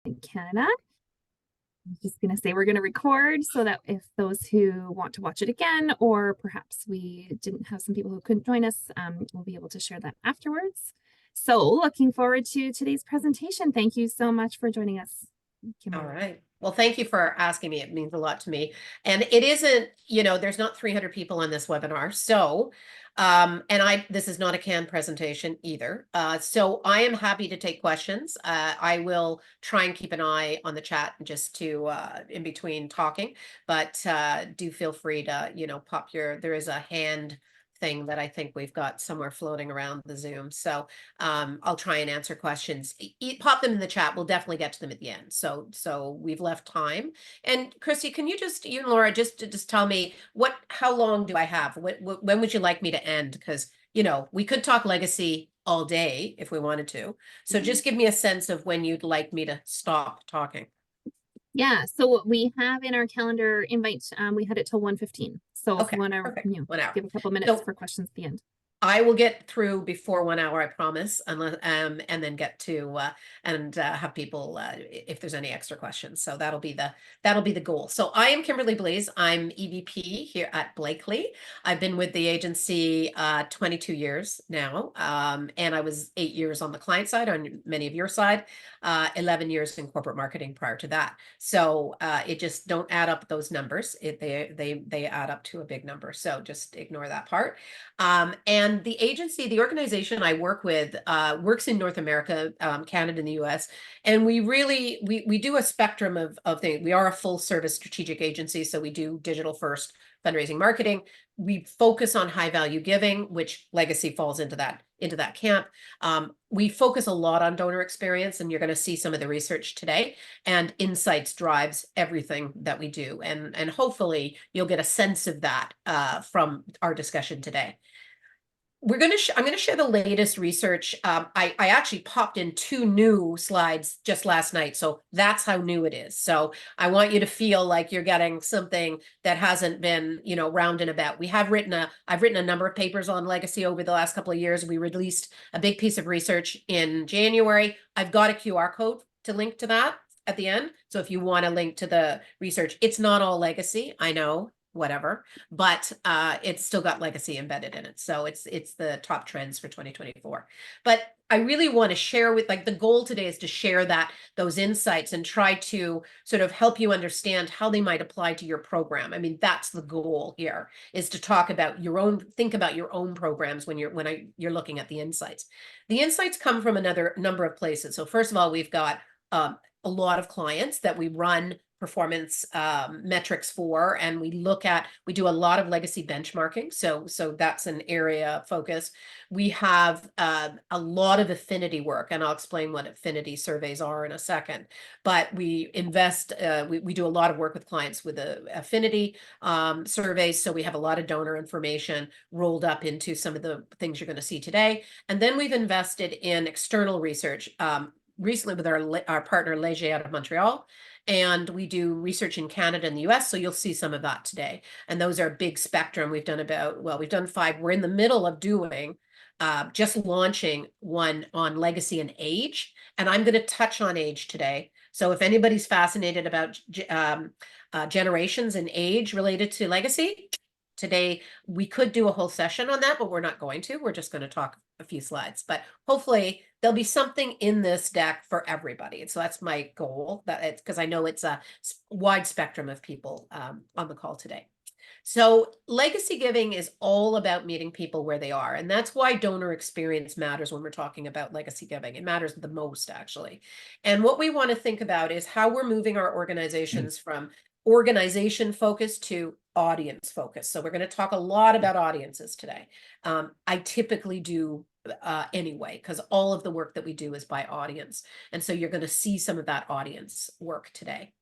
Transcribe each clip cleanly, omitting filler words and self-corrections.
in Canada. I'm just going to say we're going to record so that if those who want to watch it again, or perhaps we didn't have some people who couldn't join us, we'll be able to share that afterwards. So looking forward to today's presentation. Thank you so much for joining us, Kimberly. All right. Well, thank you for asking me. It means a lot to me. And it isn't, there's not 300 people on this webinar. So, this is not a canned presentation either. So I am happy to take questions. I will try and keep an eye on the chat just to, in between talking, but do feel free to, there is a hand thing that I think we've got somewhere floating around the Zoom. So I'll try and answer questions. Pop them in the chat. We'll definitely get to them at the end. So we've left time. And Christy, can you and Laura just tell me how long do I have? When would you like me to end? Because we could talk legacy all day if we wanted to. So just give me a sense of when you'd like me to stop talking. Yeah, so what we have in our calendar invite, we had it till 1:15. So okay, if you want to give a couple minutes for questions at the end. I will get through before 1 hour, I promise, unless and then get to have people if there's any extra questions. So that'll be the goal. So I am Kimberley Blease. I'm EVP here at Blakely. I've been with the agency 22 years now, and I was 8 years on the client side, on many of your side, 11 years in corporate marketing prior to that. So it just don't add up those numbers. They add up to a big number. So just ignore that part. And the organization I work with works in North America, Canada, and the US. And we do a spectrum of things. We are a full service strategic agency. So we do digital first fundraising marketing. We focus on high value giving, which legacy falls into that camp. We focus a lot on donor experience, and you're going to see some of the research today. And insights drives everything that we do. And hopefully you'll get a sense of that from our discussion today. I'm going to share the latest research. I actually popped in 2 new slides just last night, so that's how new it is. So I want you to feel like you're getting something that hasn't been, round and about. I've written a number of papers on legacy over the last couple of years. We released a big piece of research in January. I've got a QR code to link to that at the end. So if you want to link to the research, it's not all legacy, I know. Whatever, but it's still got legacy embedded in it. So it's the top trends for 2024. But I really want to share the goal today is to share those insights and try to sort of help you understand how they might apply to your program. I mean, that's the goal here, is to think about your own programs when you're looking at the insights. The insights come from another number of places. So first of all, we've got a lot of clients that we run performance metrics for, and we do a lot of legacy benchmarking. So that's an area of focus. We have a lot of affinity work, and I'll explain what affinity surveys are in a second. But we invest, we do a lot of work with clients with the affinity surveys. So we have a lot of donor information rolled up into some of the things you're going to see today. And then we've invested in external research recently with our partner Leger out of Montreal. And we do research in Canada and the US, so you'll see some of that today. And those are a big spectrum. We've done 5. We're in the middle of doing, just launching one on legacy and age. And I'm going to touch on age today. So if anybody's fascinated about generations and age related to legacy, today we could do a whole session on that, but we're not going to. We're just going to talk a few slides, but hopefully there'll be something in this deck for everybody. So that's my goal, because I know it's a wide spectrum of people on the call today. So legacy giving is all about meeting people where they are. And that's why donor experience matters when we're talking about legacy giving. It matters the most, actually. And what we want to think about is how we're moving our organizations from organization focus to audience focus. So we're going to talk a lot about audiences today. I typically do anyway, because all of the work that we do is by audience. And so you're going to see some of that audience work today.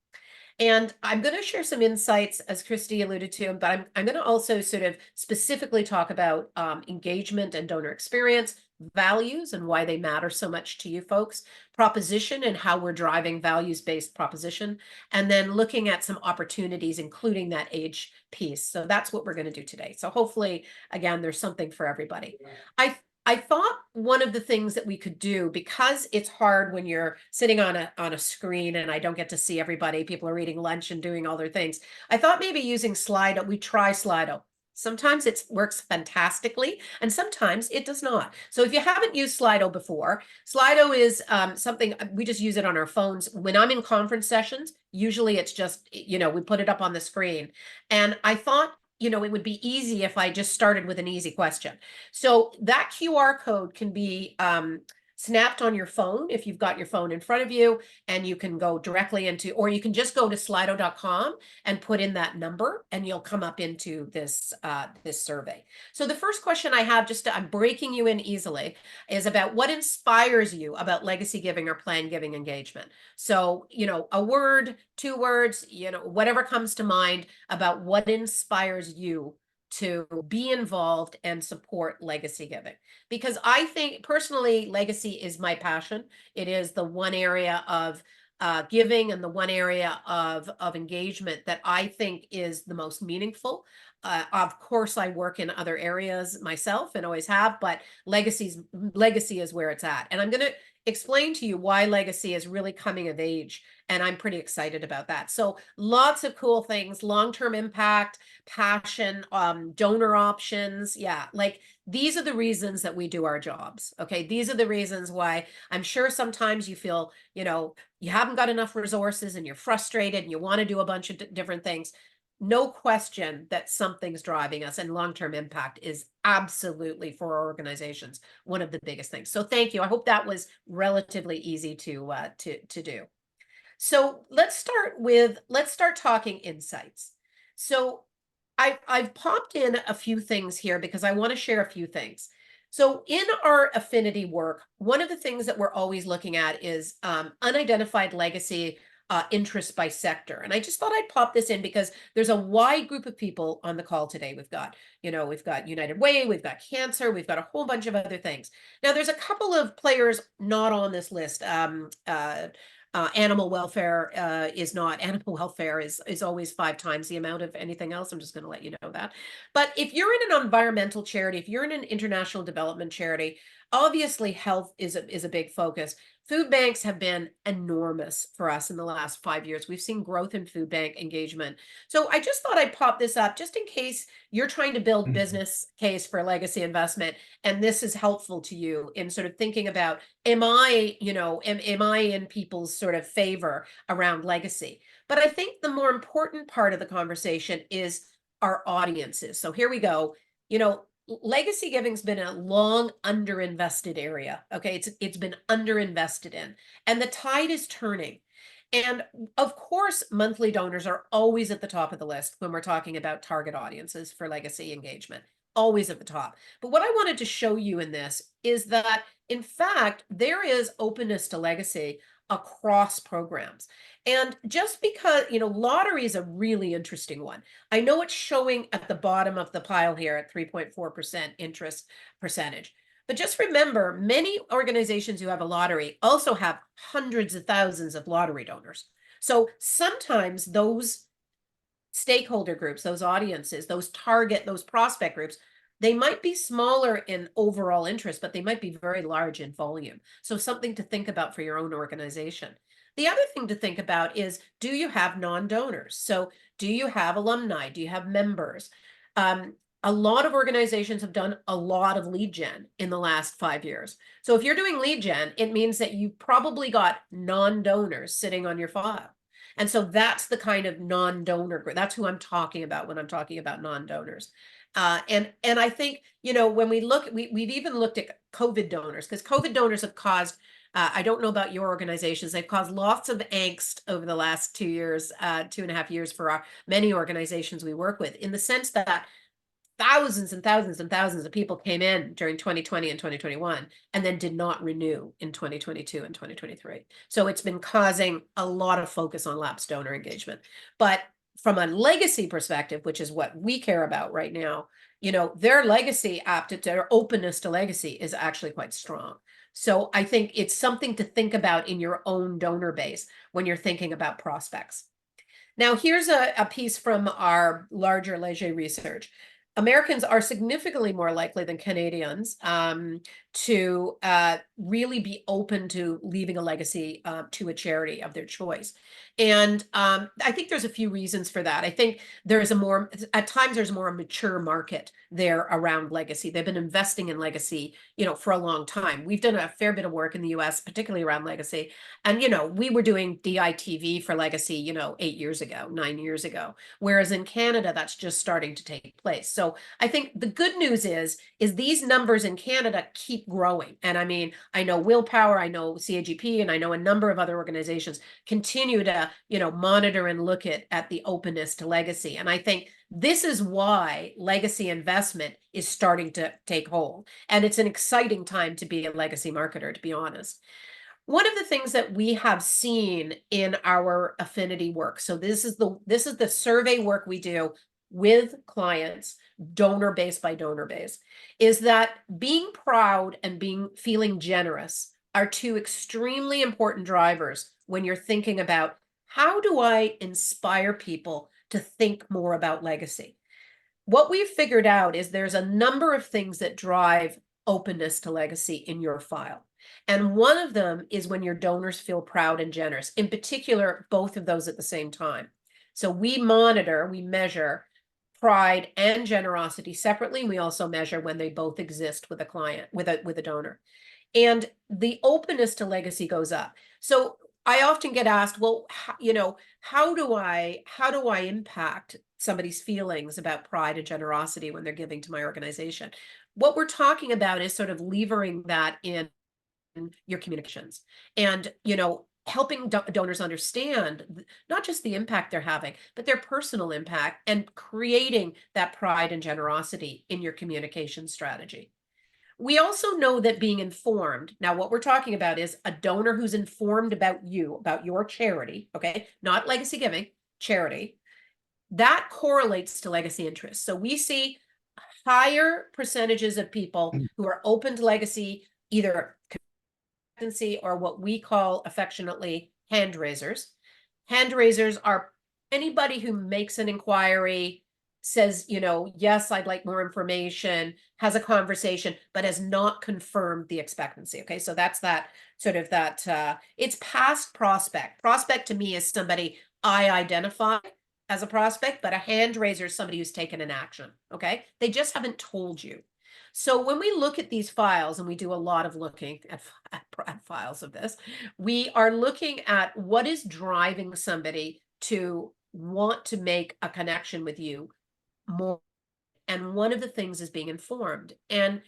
And I'm going to share some insights, as Christy alluded to, but I'm going to also sort of specifically talk about engagement and donor experience, values and why they matter so much to you folks, proposition and how we're driving values-based proposition, and then looking at some opportunities, including that age piece. So that's what we're going to do today. So hopefully, again, there's something for everybody. I thought one of the things that we could do, because it's hard when you're sitting on a screen and I don't get to see everybody, people are eating lunch and doing all their things. I thought maybe using Slido, we try Slido. Sometimes it works fantastically and sometimes it does not. So if you haven't used Slido before, Slido is something we just use it on our phones. When I'm in conference sessions, usually it's just, we put it up on the screen. And I thought, it would be easy if I just started with an easy question. So that QR code can be snapped on your phone if you've got your phone in front of you, and you can go directly into, or you can just go to slido.com and put in that number and you'll come up into this this survey. So the first question I have, I'm breaking you in easily, is about what inspires you about legacy giving or plan giving engagement. So, a word, 2 words, whatever comes to mind about what inspires you to be involved and support legacy giving. Because I think personally, legacy is my passion. It is the one area of giving and the one area of engagement that I think is the most meaningful. Of course, I work in other areas myself and always have, but legacy is where it's at. And I'm going to explain to you why legacy is really coming of age. And I'm pretty excited about that. So lots of cool things, long-term impact, passion, donor options. Yeah, like these are the reasons that we do our jobs. Okay. These are the reasons why I'm sure sometimes you feel, you haven't got enough resources and you're frustrated and you want to do a bunch of different things. No question that something's driving us, and long-term impact is absolutely, for our organizations, one of the biggest things. So thank you. I hope that was relatively easy to do. So let's start talking insights. So I've popped in a few things here because I want to share a few things. So in our affinity work, one of the things that we're always looking at is unidentified legacy interest by sector. And I just thought I'd pop this in because there's a wide group of people on the call today. We've got United Way, we've got cancer, we've got a whole bunch of other things. Now, there's a couple of players not on this list. Animal welfare is not. Animal welfare is always 5 times the amount of anything else. I'm just going to let you know that. But if you're in an environmental charity, if you're in an international development charity, obviously health is a big focus. Food banks have been enormous for us in the last 5 years. We've seen growth in food bank engagement. So I just thought I'd pop this up just in case you're trying to build business case for legacy investment, and this is helpful to you in sort of thinking about, am I in people's sort of favor around legacy? But I think the more important part of the conversation is our audiences. So here we go. Legacy giving's been a long underinvested area. Okay, it's been underinvested in, and the tide is turning. And of course, monthly donors are always at the top of the list when we're talking about target audiences for legacy engagement, always at the top. But what I wanted to show you in this is that, in fact, there is openness to legacy across programs. And just because, lottery is a really interesting one. I know it's showing at the bottom of the pile here at 3.4% interest percentage. But just remember, many organizations who have a lottery also have hundreds of thousands of lottery donors. So sometimes those stakeholder groups, those audiences, those prospect groups, they might be smaller in overall interest, but they might be very large in volume. So something to think about for your own organization. The other thing to think about is, do you have non-donors? So do you have alumni? Do you have members? A lot of organizations have done a lot of lead gen in the last 5 years. So if you're doing lead gen, it means that you probably got non-donors sitting on your file. And so that's the kind of non-donor group. That's who I'm talking about when I'm talking about non-donors. And I think, when we look, we've even looked at COVID donors, because COVID donors have caused, I don't know about your organizations, they've caused lots of angst over the last 2 years, 2.5 years for many organizations we work with, in the sense that thousands and thousands and thousands of people came in during 2020 and 2021 and then did not renew in 2022 and 2023. So it's been causing a lot of focus on lapsed donor engagement. But from a legacy perspective, which is what we care about right now, their legacy their openness to legacy is actually quite strong. So I think it's something to think about in your own donor base when you're thinking about prospects. Now, here's a piece from our larger Leger research. Americans are significantly more likely than Canadians to really be open to leaving a legacy to a charity of their choice. And I think there's a few reasons for that. I think at times there's more a mature market there around legacy. They've been investing in legacy, for a long time. We've done a fair bit of work in the US, particularly around legacy. And, we were doing DITV for legacy, 8 years ago, 9 years ago. Whereas in Canada, that's just starting to take place. So I think the good news is these numbers in Canada keep growing. And I mean, I know Willpower, I know CAGP, and I know a number of other organizations continue to, monitor and look at the openness to legacy. And I think this is why legacy investment is starting to take hold. And it's an exciting time to be a legacy marketer, to be honest. One of the things that we have seen in our affinity work, so this is the survey work we do with clients, donor base by donor base, is that being proud and feeling generous are two extremely important drivers when you're thinking about how do I inspire people to think more about legacy. What we've figured out is there's a number of things that drive openness to legacy in your file. And one of them is when your donors feel proud and generous, in particular, both of those at the same time. So we measure pride and generosity separately. We also measure when they both exist with a client, with a donor. And the openness to legacy goes up. So I often get asked, well, how do I impact somebody's feelings about pride and generosity when they're giving to my organization? What we're talking about is sort of levering that in your communications and, helping donors understand not just the impact they're having, but their personal impact, and creating that pride and generosity in your communication strategy. We also know that being informed, now what we're talking about is a donor who's informed about you, about your charity, okay, not legacy giving, charity, that correlates to legacy interest. So we see higher percentages of people who are open to legacy, either or what we call affectionately hand raisers. Hand raisers are anybody who makes an inquiry, says, yes, I'd like more information, has a conversation, but has not confirmed the expectancy. Okay, so that's that sort of it's past prospect. Prospect to me is somebody I identify as a prospect, but a hand raiser is somebody who's taken an action. Okay, they just haven't told you. So when we look at these files, and we do a lot of looking at files of this, we are looking at what is driving somebody to want to make a connection with you more. And one of the things is being informed. And,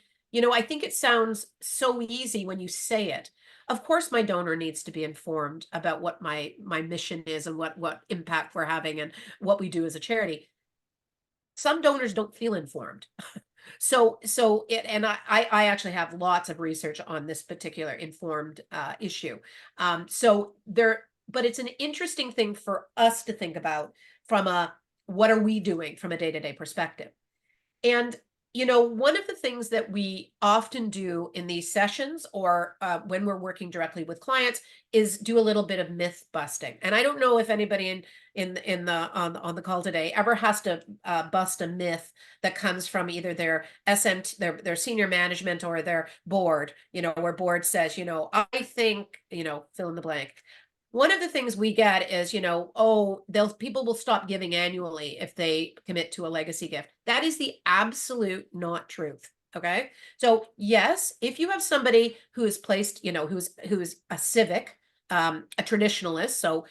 I think it sounds so easy when you say it. Of course, my donor needs to be informed about what my mission is and what impact we're having and what we do as a charity. Some donors don't feel informed. I actually have lots of research on this particular informed issue. But it's an interesting thing for us to think about from what are we doing from a day-to-day perspective. And, one of the things that we often do in these sessions or when we're working directly with clients is do a little bit of myth busting. And I don't know if anybody on the call today ever has to bust a myth that comes from either their their senior management or their board, where board says, I think, fill in the blank. One of the things we get is, people will stop giving annually if they commit to a legacy gift. That is the absolute not truth. Okay. So yes, if you have somebody who is placed, who's a civic, a traditionalist, so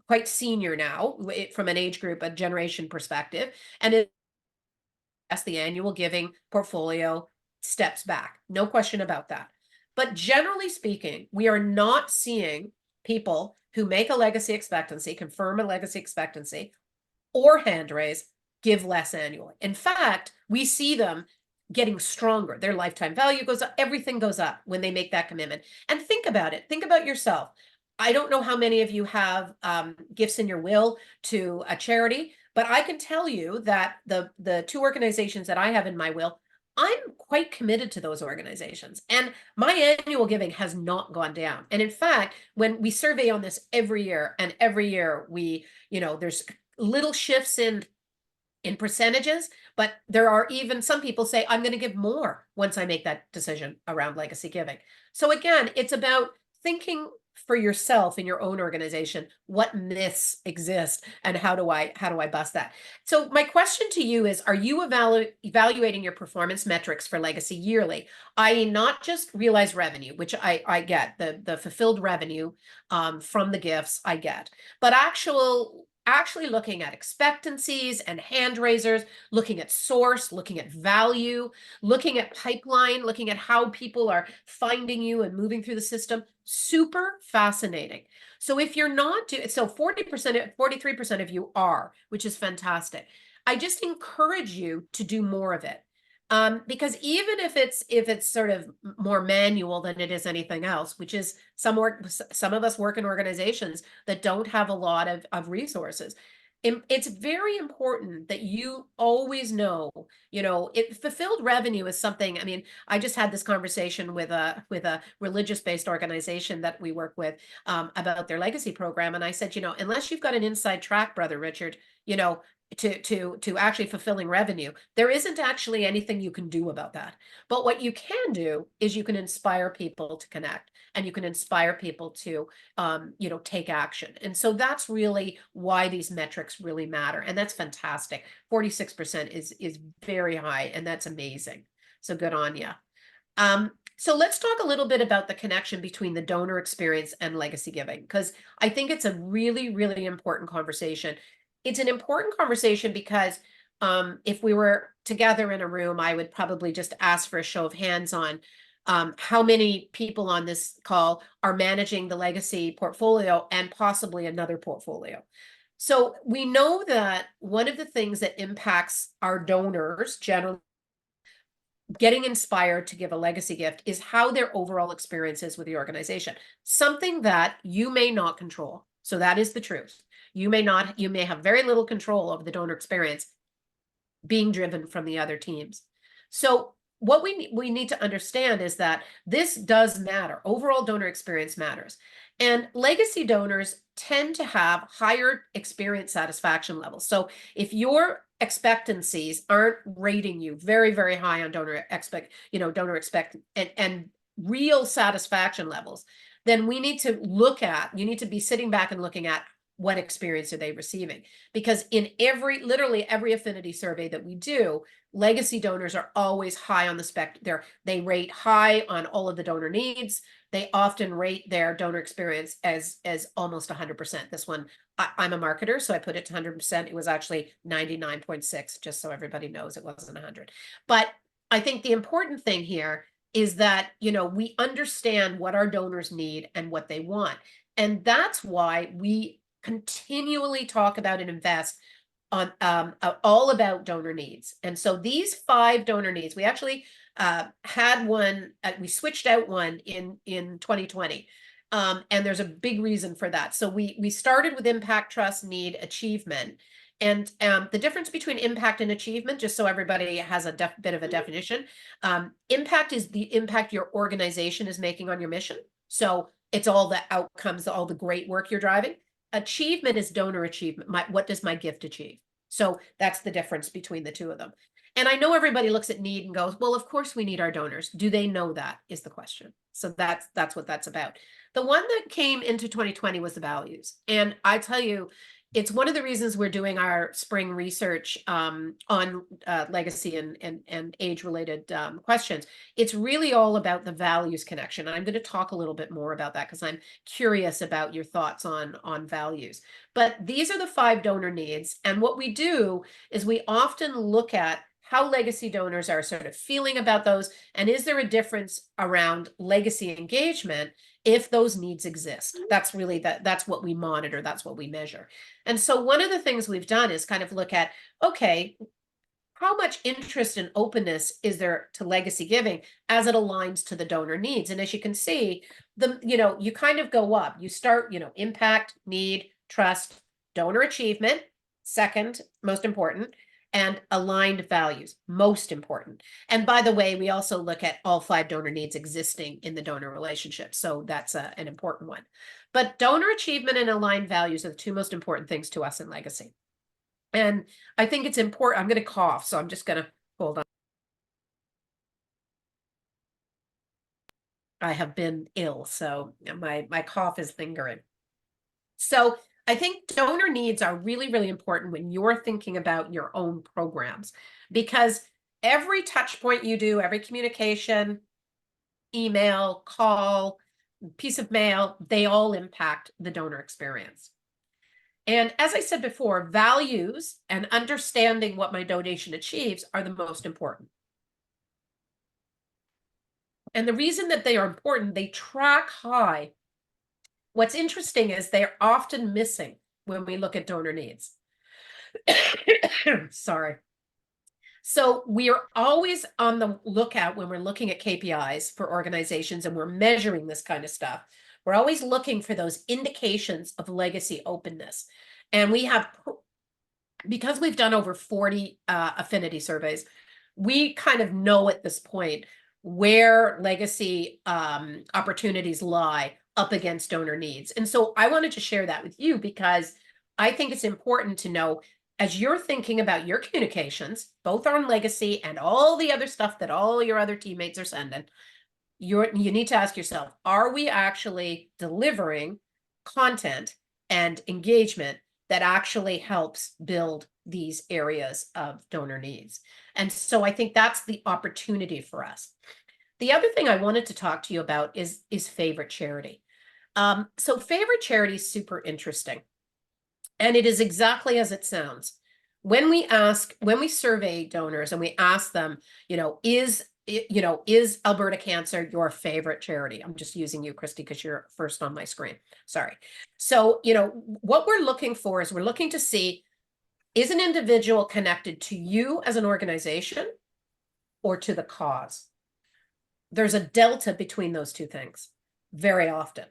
quite senior now from an age group, a generation perspective, and as the annual giving portfolio steps back, no question about that. But generally speaking, we are not seeing people who make a legacy expectancy, confirm a legacy expectancy, or hand raise, give less annually. In fact, we see them getting stronger. Their lifetime value goes up. Everything goes up when they make that commitment. And think about it. Think about yourself. I don't know how many of you have gifts in your will to a charity, but I can tell you that the two organizations that I have in my will, I'm quite committed to those organizations, and my annual giving has not gone down. And in fact, when we survey on this every year, and every year we, there's little shifts in in percentages, but there are even some people say, I'm going to give more once I make that decision around legacy giving. So again, it's about thinking for yourself in your own organization, what myths exist and how do I bust that? So my question to you is, are you evaluating your performance metrics for legacy yearly, i.e. not just realized revenue, which I get, the fulfilled revenue from the gifts I get, but actually looking at expectancies and hand raisers, looking at source, looking at value, looking at pipeline, looking at how people are finding you and moving through the system. Super fascinating. So if you're not doing, so 40%, 43% of you are, which is fantastic. I just encourage you to do more of it. Because even if it's sort of more manual than it is anything else, which is some of us work in organizations that don't have a lot of resources. It's very important that you always know, fulfilled revenue is something. I mean, I just had this conversation with a religious-based organization that we work with about their legacy program. And I said, unless you've got an inside track, Brother Richard, to actually fulfilling revenue, there isn't actually anything you can do about that. But what you can do is you can inspire people to connect, and you can inspire people to take action. And so that's really why these metrics really matter. And that's fantastic. 46% is very high, and that's amazing. So good on you. So let's talk a little bit about the connection between the donor experience and legacy giving, because I think it's a really, really important conversation. It's an important conversation because if we were together in a room, I would probably just ask for a show of hands on how many people on this call are managing the legacy portfolio and possibly another portfolio. So we know that one of the things that impacts our donors generally getting inspired to give a legacy gift is how their overall experience is with the organization, something that you may not control. So that is the truth. You may have very little control over the donor experience being driven from the other teams. So what we need to understand is that this does matter. Overall donor experience matters. And legacy donors tend to have higher experience satisfaction levels. So if your expectancies aren't rating you very, very high on donor expect and real satisfaction levels, then you need to be sitting back and looking at what experience are they receiving? Because in literally every affinity survey that we do, legacy donors are always high on the spectrum. They rate high on all of the donor needs. They often rate their donor experience as almost 100%. This one, I'm a marketer, so I put it to 100%. It was actually 99.6, just so everybody knows it wasn't 100. But I think the important thing here is that, we understand what our donors need and what they want. And that's why we continually talk about and invest on all about donor needs. And so these 5 donor needs, we actually had one, we switched out one in 2020. And there's a big reason for that. So we started with impact, trust, need, achievement. And the difference between impact and achievement, just so everybody has a bit of a definition, impact is the impact your organization is making on your mission. So it's all the outcomes, all the great work you're driving. Achievement is donor achievement. What does my gift achieve? So that's the difference between the two of them. And I know everybody looks at need and goes, well, of course we need our donors. Do they know that is the question. So that's what that's about. The one that came into 2020 was the values. And I tell you, it's one of the reasons we're doing our spring research on legacy and age-related questions. It's really all about the values connection. And I'm going to talk a little bit more about that because I'm curious about your thoughts on values. But these are the 5 donor needs. And what we do is we often look at how legacy donors are sort of feeling about those. And is there a difference around legacy engagement if those needs exist? That's really that's what we monitor. That's what we measure. And so one of the things we've done is kind of look at, okay, how much interest and openness is there to legacy giving as it aligns to the donor needs? And as you can see, you kind of go up. You start, impact, need, trust, donor achievement, second most important, and aligned values, most important. And by the way, we also look at all 5 donor needs existing in the donor relationship. So that's an important one. But donor achievement and aligned values are the 2 most important things to us in legacy. And I think it's important. I'm going to cough, so I'm just going to hold on. I have been ill, so my cough is lingering. So I think donor needs are really, really important when you're thinking about your own programs, because every touch point you do, every communication, email, call, piece of mail, they all impact the donor experience. And as I said before, values and understanding what my donation achieves are the most important. And the reason that they are important, they track high. What's interesting is they're often missing when we look at donor needs. Sorry. So we are always on the lookout when we're looking at KPIs for organizations and we're measuring this kind of stuff. We're always looking for those indications of legacy openness. And we have, because we've done over 40 affinity surveys, we kind of know at this point where legacy opportunities lie up against donor needs. And so I wanted to share that with you because I think it's important to know, as you're thinking about your communications, both on legacy and all the other stuff that all your other teammates are sending, you need to ask yourself, are we actually delivering content and engagement that actually helps build these areas of donor needs? And so I think that's the opportunity for us. The other thing I wanted to talk to you about is favorite charity. So favorite charity is super interesting. And it is exactly as it sounds. When we survey donors and we ask them, is Alberta Cancer your favorite charity? I'm just using you, Christy, because you're first on my screen. Sorry. So, what we're looking for is we're looking to see, is an individual connected to you as an organization or to the cause? There's a delta between those two things very often.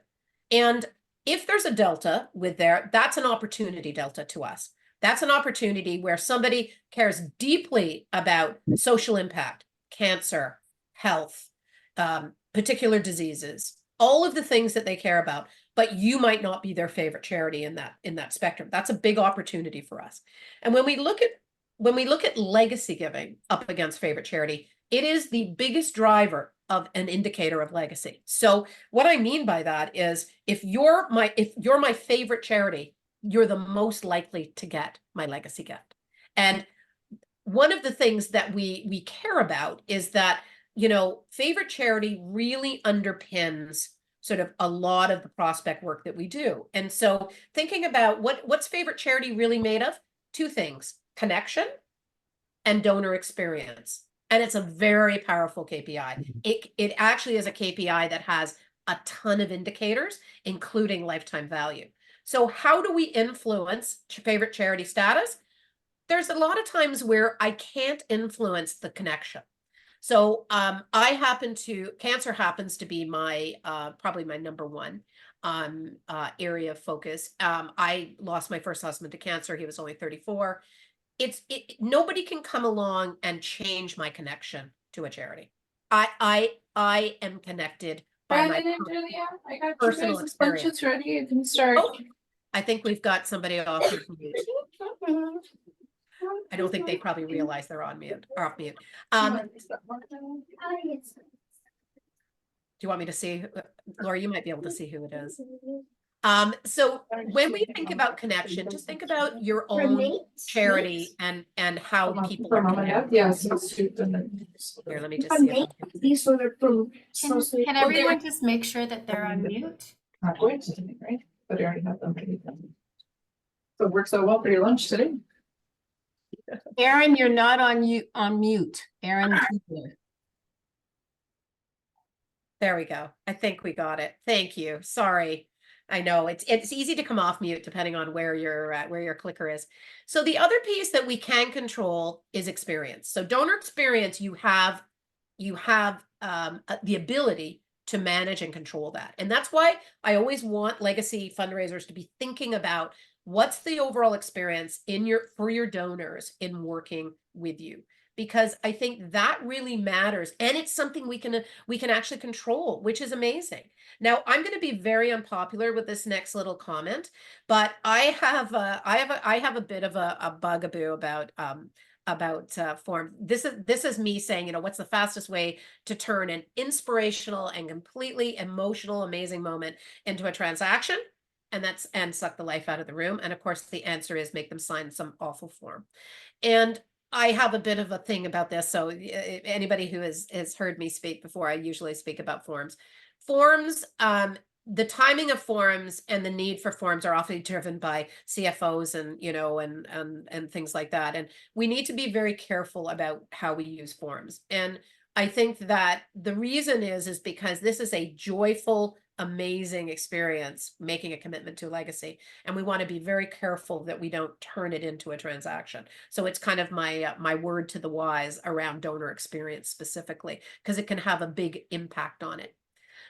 And if there's a delta with there, that's an opportunity delta to us. That's an opportunity where somebody cares deeply about social impact, cancer, health, particular diseases, all of the things that they care about, but you might not be their favorite charity in that spectrum. That's a big opportunity for us. And when we look at legacy giving up against favorite charity, it is the biggest driver of an indicator of legacy. So what I mean by that is, if you're my favorite charity, you're the most likely to get my legacy gift. And one of the things that we care about is that, favorite charity really underpins sort of a lot of the prospect work that we do. And so thinking about what's favorite charity really made of? Two things: connection and donor experience. And it's a very powerful KPI. It actually is a KPI that has a ton of indicators, including lifetime value. So how do we influence favorite charity status? There's a lot of times where I can't influence the connection. So cancer happens to be my probably my number one area of focus. I lost my first husband to cancer. He was only 34. Nobody can come along and change my connection to a charity. I am connected by my Brandon and Julia, I got personal you guys' experience. lunches ready. You can start. Oh, I think we've got somebody off mute. I don't think they probably realize they're on mute or off mute. Do you want me to see? Laura, you might be able to see who it is. So when we think about connection, just think about your own charity and how people are connected. Yes. Here, let me just see. These sort of from Can everyone just make sure that they're on mute? Not going to tonight, right? But I already have them ready. So it works out well for your lunch today. Aaron, you're not on mute. Aaron. There we go. I think we got it. Thank you. Sorry. I know it's easy to come off mute depending on where your clicker is. So the other piece that we can control is experience. So donor experience, you have the ability to manage and control that. And that's why I always want legacy fundraisers to be thinking about what's the overall experience for your donors in working with you. because I think that really matters, and it's something we can actually control, which is amazing. Now, I'm going to be very unpopular with this next little comment, but I have a bit of a bugaboo about form. This is me saying, you know, what's the fastest way to turn an inspirational and completely emotional, amazing moment into a transaction? And suck the life out of the room. And of course, the answer is make them sign some awful form. And I have a bit of a thing about this. So anybody who has heard me speak before, I usually speak about forms. Forms, the timing of forms and the need for forms are often driven by CFOs and, you know, and things like that. And we need to be very careful about how we use forms. And I think that the reason is because this is a joyful, amazing experience, making a commitment to legacy. And we want to be very careful that we don't turn it into a transaction. So it's kind of my my word to the wise around donor experience specifically, because it can have a big impact on it.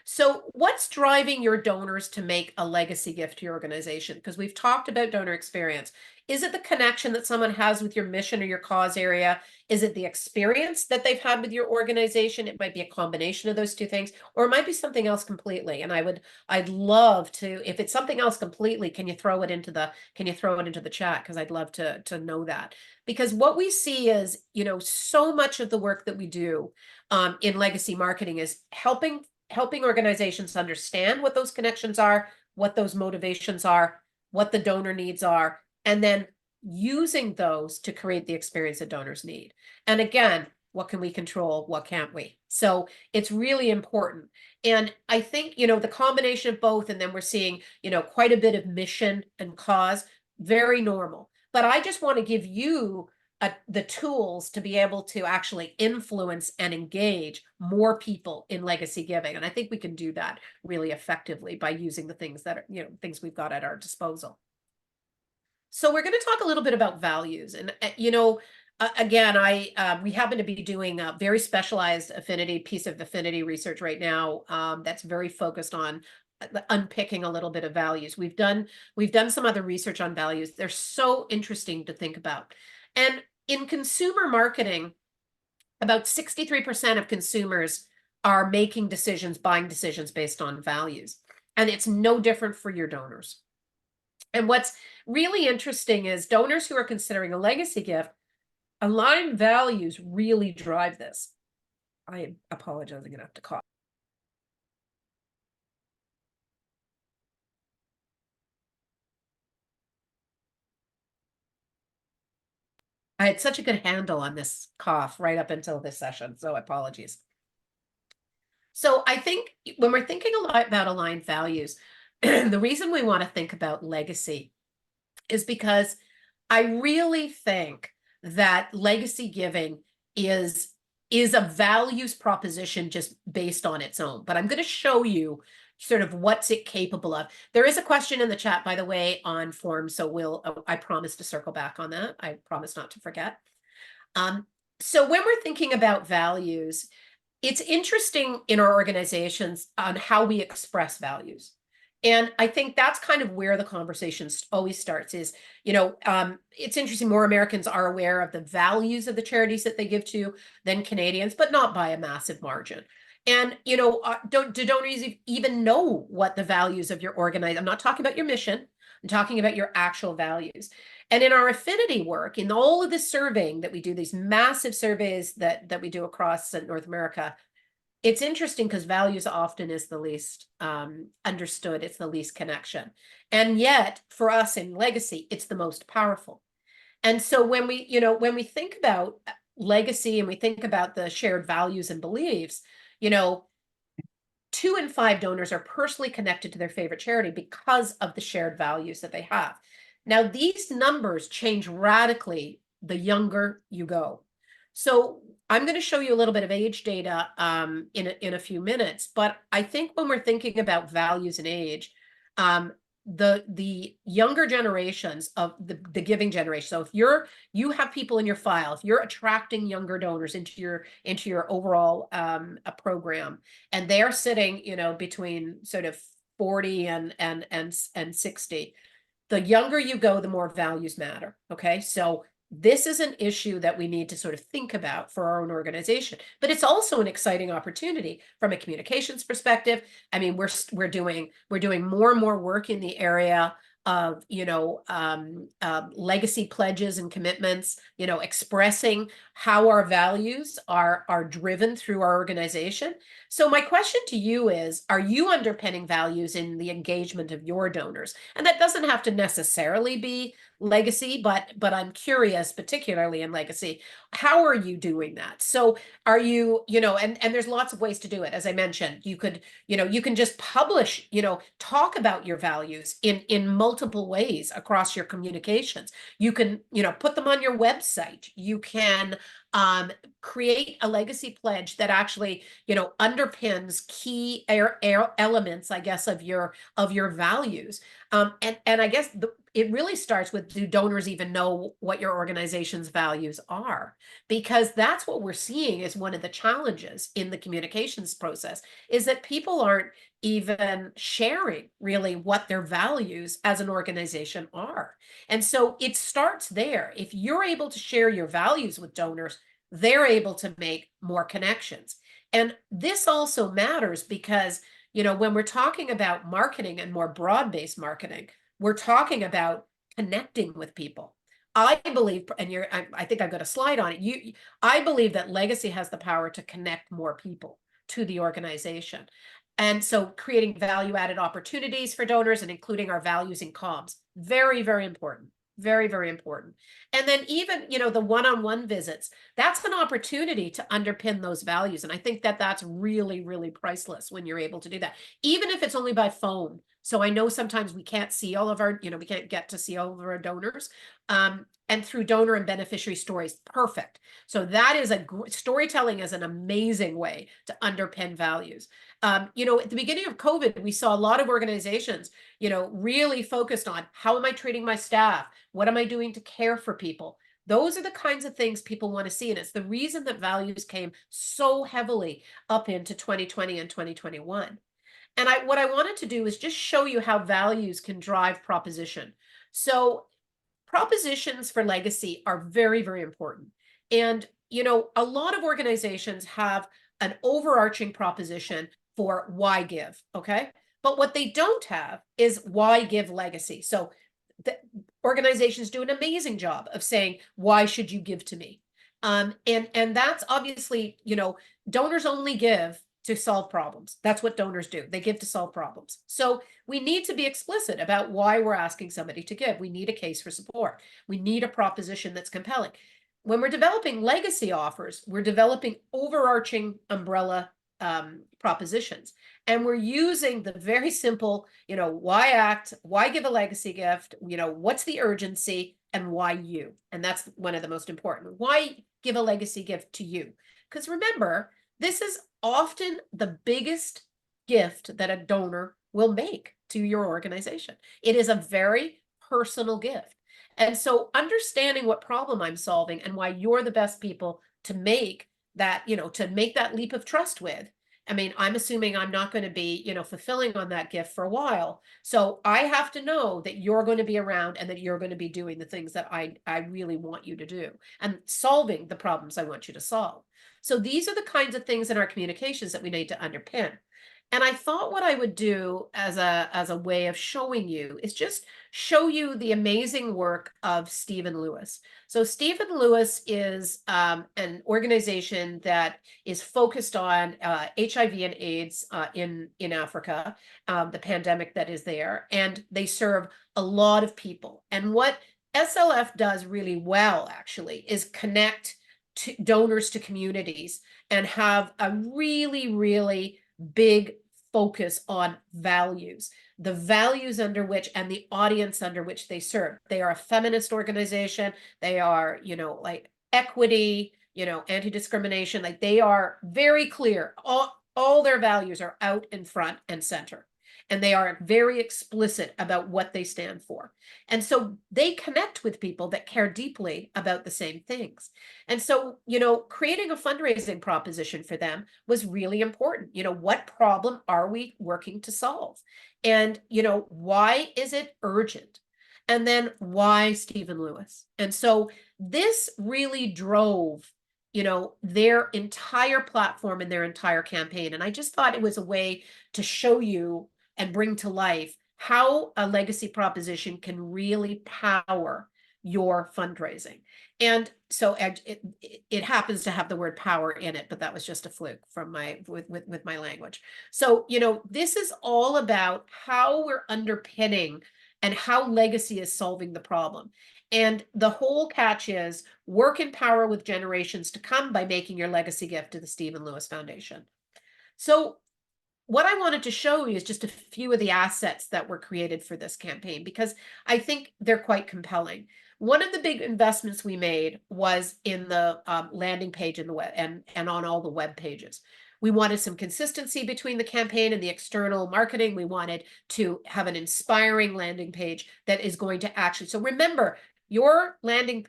So what's driving your donors to make a legacy gift to your organization? Because we've talked about donor experience. Is it the connection that someone has with your mission or your cause area? Is it the experience that they've had with your organization? It might be a combination of those two things, or it might be something else completely. And I'd love to, if it's something else completely, can you throw it into the chat? Because I'd love to know that. Because what we see is, you know, so much of the work that we do in legacy marketing is helping organizations understand what those connections are, what those motivations are, what the donor needs are, and then using those to create the experience that donors need. And again, what can we control? What can't we? So it's really important. And I think, you know, the combination of both, and then we're seeing, you know, quite a bit of mission and cause, very normal. But I just want to give you the tools to be able to actually influence and engage more people in legacy giving. And I think we can do that really effectively by using the things that are, you know, things we've got at our disposal. So we're going to talk a little bit about values. And, you know, again, we happen to be doing a very specialized piece of affinity research right now that's very focused on unpicking a little bit of values. We've done some other research on values. They're so interesting to think about. And in consumer marketing, about 63% of consumers are making decisions, buying decisions based on values. And it's no different for your donors. And what's really interesting is donors who are considering a legacy gift, aligned values really drive this. I apologize, I'm going to have to cough. I had such a good handle on this cough right up until this session, so apologies. So I think when we're thinking a lot about aligned values, the reason we want to think about legacy is because I really think that legacy giving is a values proposition just based on its own. But I'm going to show you sort of what's it capable of. There is a question in the chat, by the way, on forms. So I promise to circle back on that. I promise not to forget. So when we're thinking about values, it's interesting in our organizations on how we express values. And I think that's kind of where the conversation always starts is, you know, it's interesting. More Americans are aware of the values of the charities that they give to than Canadians, but not by a massive margin. And, you know, do donors even know what the values of your organization? I'm not talking about your mission. I'm talking about your actual values. And in our affinity work, in all of the surveying that we do, these massive surveys that we do across North America, it's interesting because values often is the least understood. It's the least connection. And yet for us in legacy, it's the most powerful. And so when we think about legacy and we think about the shared values and beliefs, you know, 2 in 5 donors are personally connected to their favorite charity because of the shared values that they have. Now, these numbers change radically the younger you go. So I'm going to show you a little bit of age data in a few minutes, but I think when we're thinking about values and age, the younger generations of the giving generation. So if you have people in your file, if you're attracting younger donors into your overall program, and they're sitting, you know, between sort of 40 and 60, the younger you go, the more values matter. Okay, so this is an issue that we need to sort of think about for our own organization, but it's also an exciting opportunity from a communications perspective. I mean, we're doing more and more work in the area of, legacy pledges and commitments, expressing how our values are driven through our organization. So my question to you is, are you underpinning values in the engagement of your donors? And that doesn't have to necessarily be legacy, but I'm curious, particularly in legacy, how are you doing that? So are you, and there's lots of ways to do it. As I mentioned, you can just publish, talk about your values in multiple ways across your communications. You can, put them on your website. You can create a legacy pledge that actually, underpins key elements, I guess, of your values. And I guess it really starts with, do donors even know what your organization's values are? Because that's what we're seeing is one of the challenges in the communications process, is that people aren't even sharing really what their values as an organization are. And so it starts there. If you're able to share your values with donors, they're able to make more connections. And this also matters because, when we're talking about marketing and more broad-based marketing, we're talking about connecting with people. I believe, and I think I've got a slide on it. I believe that legacy has the power to connect more people to the organization. And so creating value-added opportunities for donors and including our values in comms, very, very important. Very, very important. And then even, the one-on-one visits, that's an opportunity to underpin those values. And I think that that's really, really priceless when you're able to do that, even if it's only by phone. So I know sometimes we can't see all of our, we can't get to see all of our donors. And through donor and beneficiary stories, perfect. So that is storytelling is an amazing way to underpin values. At the beginning of COVID, we saw a lot of organizations, really focused on how am I treating my staff? What am I doing to care for people? Those are the kinds of things people want to see. And it's the reason that values came so heavily up into 2020 and 2021. And what I wanted to do is just show you how values can drive proposition. So propositions for legacy are very, very important. And, a lot of organizations have an overarching proposition for why give, okay? But what they don't have is why give legacy. So the organizations do an amazing job of saying, why should you give to me? And that's obviously, donors only give to solve problems. That's what donors do. They give to solve problems. So we need to be explicit about why we're asking somebody to give. We need a case for support. We need a proposition that's compelling. When we're developing legacy offers, we're developing overarching umbrella propositions. And we're using the very simple, why act, why give a legacy gift, what's the urgency, and why you. And that's one of the most important. Why give a legacy gift to you? Because remember, this is often the biggest gift that a donor will make to your organization. It is a very personal gift. And so understanding what problem I'm solving and why you're the best people to make that, to make that leap of trust with. I mean, I'm assuming I'm not going to be, fulfilling on that gift for a while. So I have to know that you're going to be around and that you're going to be doing the things that I really want you to do and solving the problems I want you to solve. So these are the kinds of things in our communications that we need to underpin. And I thought what I would do as a way of showing you is just show you the amazing work of Stephen Lewis. So Stephen Lewis is an organization that is focused on HIV and AIDS in Africa, the pandemic that is there, and they serve a lot of people. And what SLF does really well, actually, is connect donors to communities and have a really, really big focus on values, the values under which and the audience under which they serve. They are a feminist organization. They are, like equity, anti-discrimination. Like they are very clear. All their values are out in front and center. And they are very explicit about what they stand for. And so they connect with people that care deeply about the same things. And so, creating a fundraising proposition for them was really important. What problem are we working to solve? And, why is it urgent? And then why Stephen Lewis? And so this really drove, you know, their entire platform and their entire campaign. And I just thought it was a way to show you and bring to life how a legacy proposition can really power your fundraising. And so it happens to have the word power in it, but that was just a fluke from my with my language. So, you know, this is all about how we're underpinning and how legacy is solving the problem. And the whole catch is work in power with generations to come by making your legacy gift to the Stephen Lewis Foundation. So what I wanted to show you is just a few of the assets that were created for this campaign, because I think they're quite compelling. One of the big investments we made was in the landing page in the web and on all the web pages. We wanted some consistency between the campaign and the external marketing. We wanted to have an inspiring landing page that is going to actually, so remember, your landing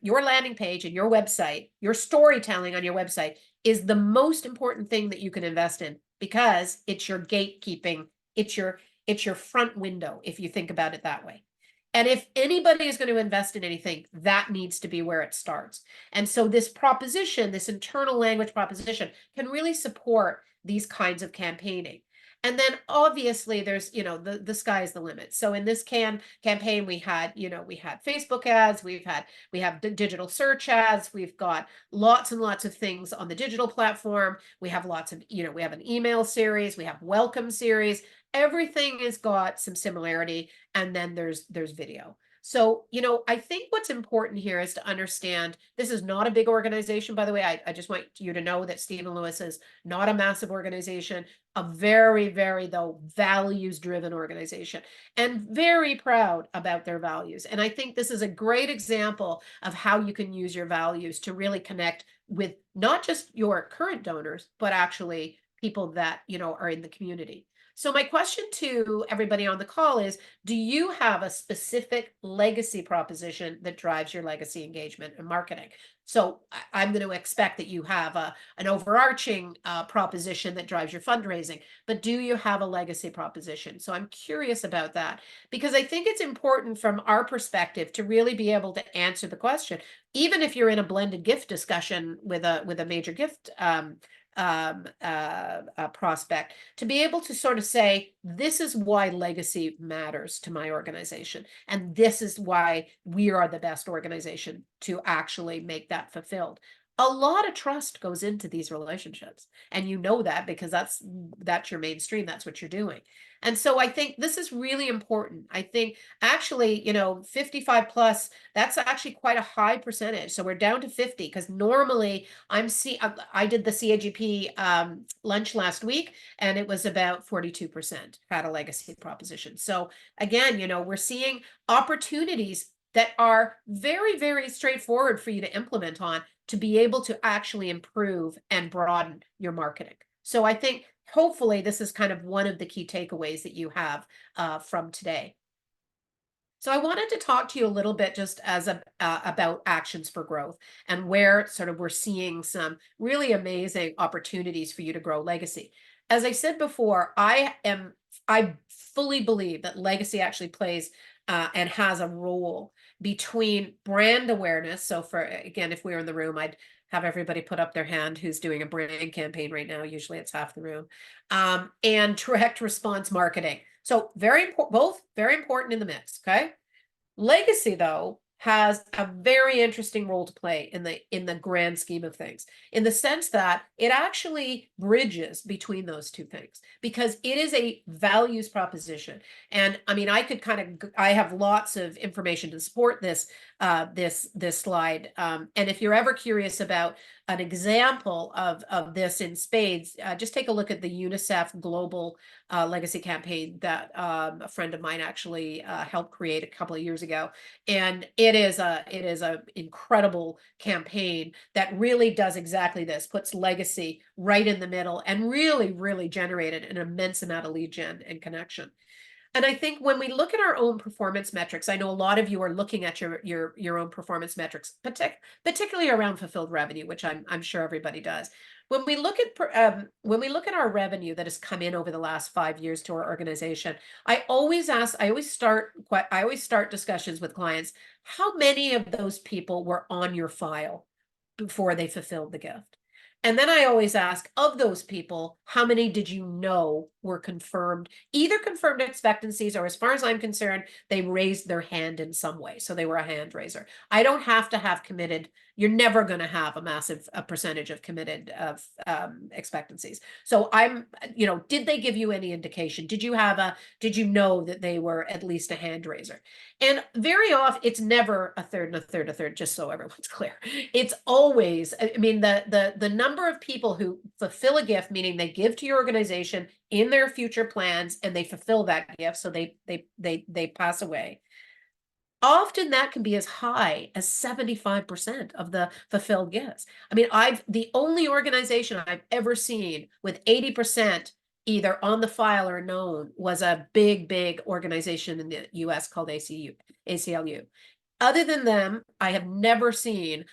page and your website, your storytelling on your website is the most important thing that you can invest in, because it's your gatekeeping, it's your front window, if you think about it that way. And if anybody is going to invest in anything, that needs to be where it starts. And so this proposition, this internal language proposition, can really support these kinds of campaigning. And then obviously there's, you know, the sky is the limit. So in this campaign, we had, you know, we had Facebook ads, we have digital search ads, we've got lots and lots of things on the digital platform. We have lots of, you know, we have an email series, we have welcome series. Everything has got some similarity. And then there's video. So, you know, I think what's important here is to understand this is not a big organization, by the way. I just want you to know that Stephen Lewis is not a massive organization, a very, very, though, values-driven organization, and very proud about their values. And I think this is a great example of how you can use your values to really connect with not just your current donors, but actually people that, you know, are in the community. So my question to everybody on the call is, do you have a specific legacy proposition that drives your legacy engagement and marketing? So I'm going to expect that you have an overarching proposition that drives your fundraising, but do you have a legacy proposition? So I'm curious about that, because I think it's important from our perspective to really be able to answer the question, even if you're in a blended gift discussion with a major gift prospect, to be able to sort of say, this is why legacy matters to my organization, and this is why we are the best organization to actually make that fulfilled. A lot of trust goes into these relationships, and you know that because that's your mainstream, that's what you're doing. And so I think this is really important. I think actually, you know, 55 plus, that's actually quite a high percentage. So we're down to 50, because normally I did the CAGP lunch last week, and it was about 42% had a legacy proposition. So again, you know, we're seeing opportunities that are very, very straightforward for you to implement on, to be able to actually improve and broaden your marketing. So I think hopefully this is kind of one of the key takeaways that you have from today. So I wanted to talk to you a little bit just as about actions for growth, and where sort of we're seeing some really amazing opportunities for you to grow legacy. As I said before, I fully believe that legacy actually plays and has a role between brand awareness. So for, again, if we were in the room, I'd have everybody put up their hand who's doing a brand campaign right now. Usually it's half the room. And direct response marketing. So very important, both very important in the mix. Okay. Legacy, though, has a very interesting role to play in the grand scheme of things, in the sense that it actually bridges between those two things, because it is a values proposition. And I mean, I have lots of information to support this this slide. And if you're ever curious about an example of this in spades, just take a look at the UNICEF Global Legacy Campaign that a friend of mine actually helped create a couple of years ago. And it is a incredible campaign that really does exactly this, puts legacy right in the middle, and really, really generated an immense amount of lead gen and connection. And I think when we look at our own performance metrics, I know a lot of you are looking at your own performance metrics, particularly around fulfilled revenue, which I'm sure everybody does. When we look at our revenue that has come in over the last 5 years to our organization, I always start discussions with clients. How many of those people were on your file before they fulfilled the gift? And then I always ask, of those people, how many did you know were confirmed, either confirmed expectancies, or as far as I'm concerned, they raised their hand in some way. So they were a hand raiser. I don't have to have committed. You're never going to have a percentage of committed expectancies. So did they give you any indication? Did you know that they were at least a hand raiser? And very often, it's never a third and a third, just so everyone's clear. It's always, I mean, the number of people who fulfill a gift, meaning they give to your organization in their future plans and they fulfill that gift, so they pass away. Often that can be as high as 75% of the fulfilled gifts. I mean, the only organization I've ever seen with 80% either on the file or known was a big organization in the US called ACLU. Other than them, I have never seen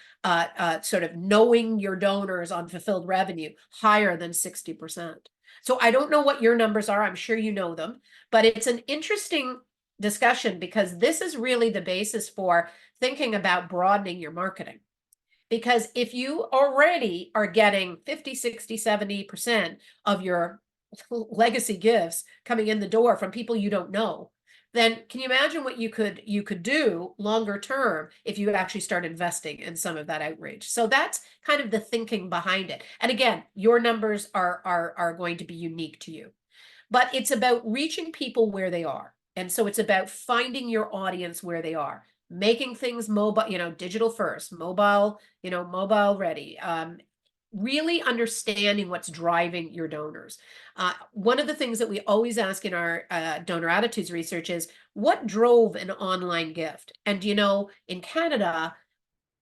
sort of knowing your donors on fulfilled revenue higher than 60%. So I don't know what your numbers are. I'm sure you know them, but it's an interesting discussion because this is really the basis for thinking about broadening your marketing. Because if you already are getting 50, 60, 70% of your legacy gifts coming in the door from people you don't know, then can you imagine what you could do longer term if you actually start investing in some of that outreach? So that's kind of the thinking behind it. And again, your numbers are going to be unique to you, but it's about reaching people where they are. And so it's about finding your audience where they are, making things mobile, digital first, mobile ready, really understanding what's driving your donors. One of the things that we always ask in our donor attitudes research is what drove an online gift? And in Canada,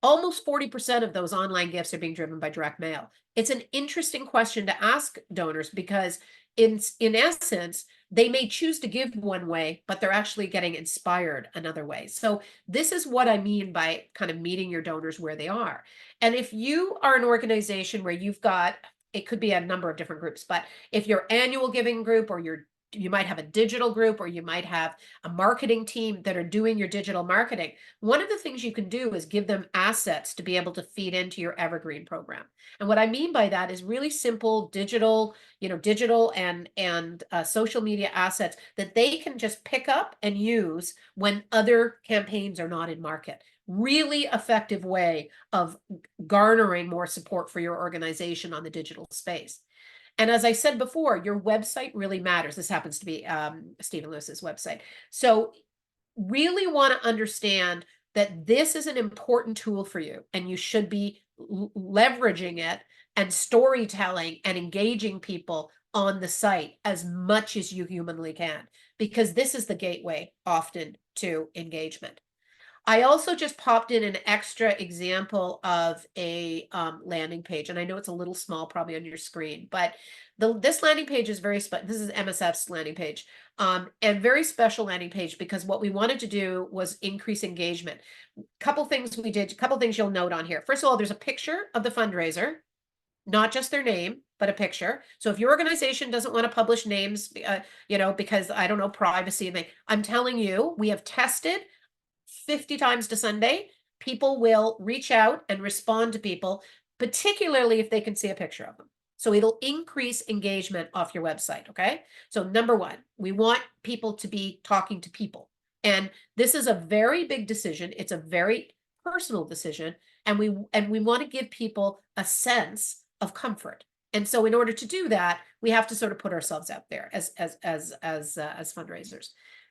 almost 40% of those online gifts are being driven by direct mail. It's an interesting question to ask donors because in essence, they may choose to give one way, but they're actually getting inspired another way. So this is what I mean by kind of meeting your donors where they are. And if you are an organization where you've got, it could be a number of different groups, but if your annual giving group or you might have a digital group or you might have a marketing team that are doing your digital marketing. One of the things you can do is give them assets to be able to feed into your evergreen program. And what I mean by that is really simple digital and social media assets that they can just pick up and use when other campaigns are not in market. Really effective way of garnering more support for your organization on the digital space. And as I said before, your website really matters. This happens to be Stephen Lewis's website. So really want to understand that this is an important tool for you and you should be leveraging it and storytelling and engaging people on the site as much as you humanly can, because this is the gateway often to engagement. I also just popped in an extra example of a landing page, and I know it's a little small probably on your screen, but this landing page is very special. This is MSF's landing page, and very special landing page because what we wanted to do was increase engagement. Couple things we did, couple things you'll note on here. First of all, there's a picture of the fundraiser, not just their name, but a picture. So if your organization doesn't want to publish names, because I don't know, privacy, I'm telling you, we have tested 50 times to Sunday, people will reach out and respond to people, particularly if they can see a picture of them. So it'll increase engagement off your website, okay? So number one, we want people to be talking to people. And this is a very big decision. It's a very personal decision. And we want to give people a sense of comfort. And so in order to do that, we have to sort of put ourselves out there as fundraisers.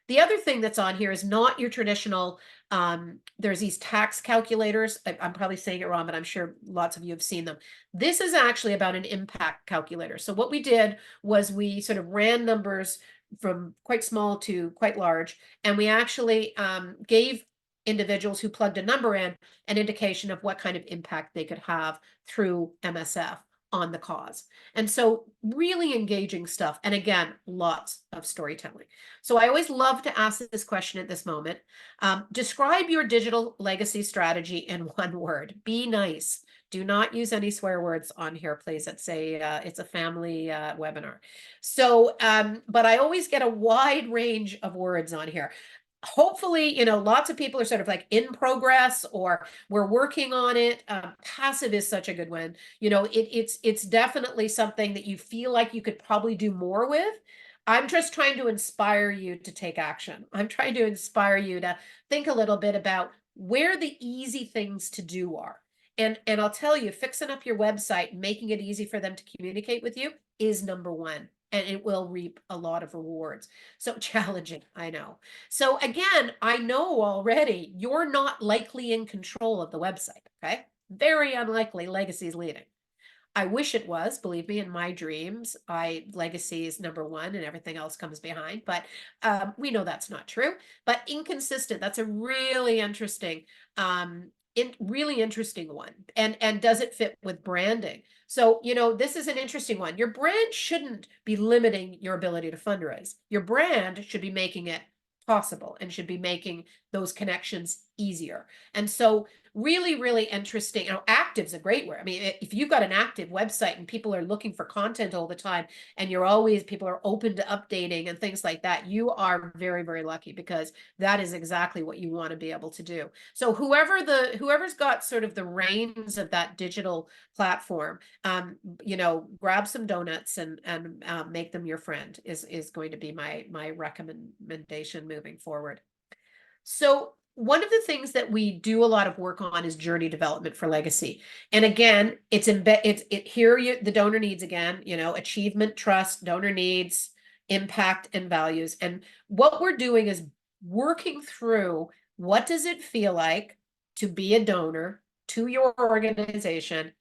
The other thing that's on here is not your traditional, there's these tax calculators. I'm probably saying it wrong, but I'm sure lots of you have seen them. This is actually about an impact calculator. So what we did was we sort of ran numbers from quite small to quite large, and we actually gave individuals who plugged a number in an indication of what kind of impact they could have through MSF on the cause. And so really engaging stuff. And again, lots of storytelling. So I always love to ask this question at this moment. Describe your digital legacy strategy in one word. Be nice. Do not use any swear words on here, please. It's a family webinar. So, but I always get a wide range of words on here. Hopefully, lots of people are sort of like in progress or we're working on it. Passive is such a good one. It's definitely something that you feel like you could probably do more with. I'm just trying to inspire you to take action. I'm trying to inspire you to think a little bit about where the easy things to do are. And I'll tell you, fixing up your website, making it easy for them to communicate with you is number one. And it will reap a lot of rewards. So challenging, I know. So again, I know already you're not likely in control of the website, okay? Very unlikely legacy is leading. I wish it was, believe me, in my dreams, legacy is number one and everything else comes behind, but we know that's not true. But inconsistent, that's a really interesting, really interesting one. And does it fit with branding? So, this is an interesting one. Your brand shouldn't be limiting your ability to fundraise. Your brand should be making it possible and should be making those connections easier. And so really, really interesting. Active's a great word. I mean, if you've got an active website and people are looking for content all the time and people are open to updating and things like that, you are very, very lucky because that is exactly what you want to be able to do. So whoever's got sort of the reins of that digital platform, grab some donuts and make them your friend is going to be my recommendation moving forward. So one of the things that we do a lot of work on is journey development for legacy. And again, the donor needs again, achievement, trust, donor needs, impact, and values. And what we're doing is working through what does it feel like to be a donor to your organization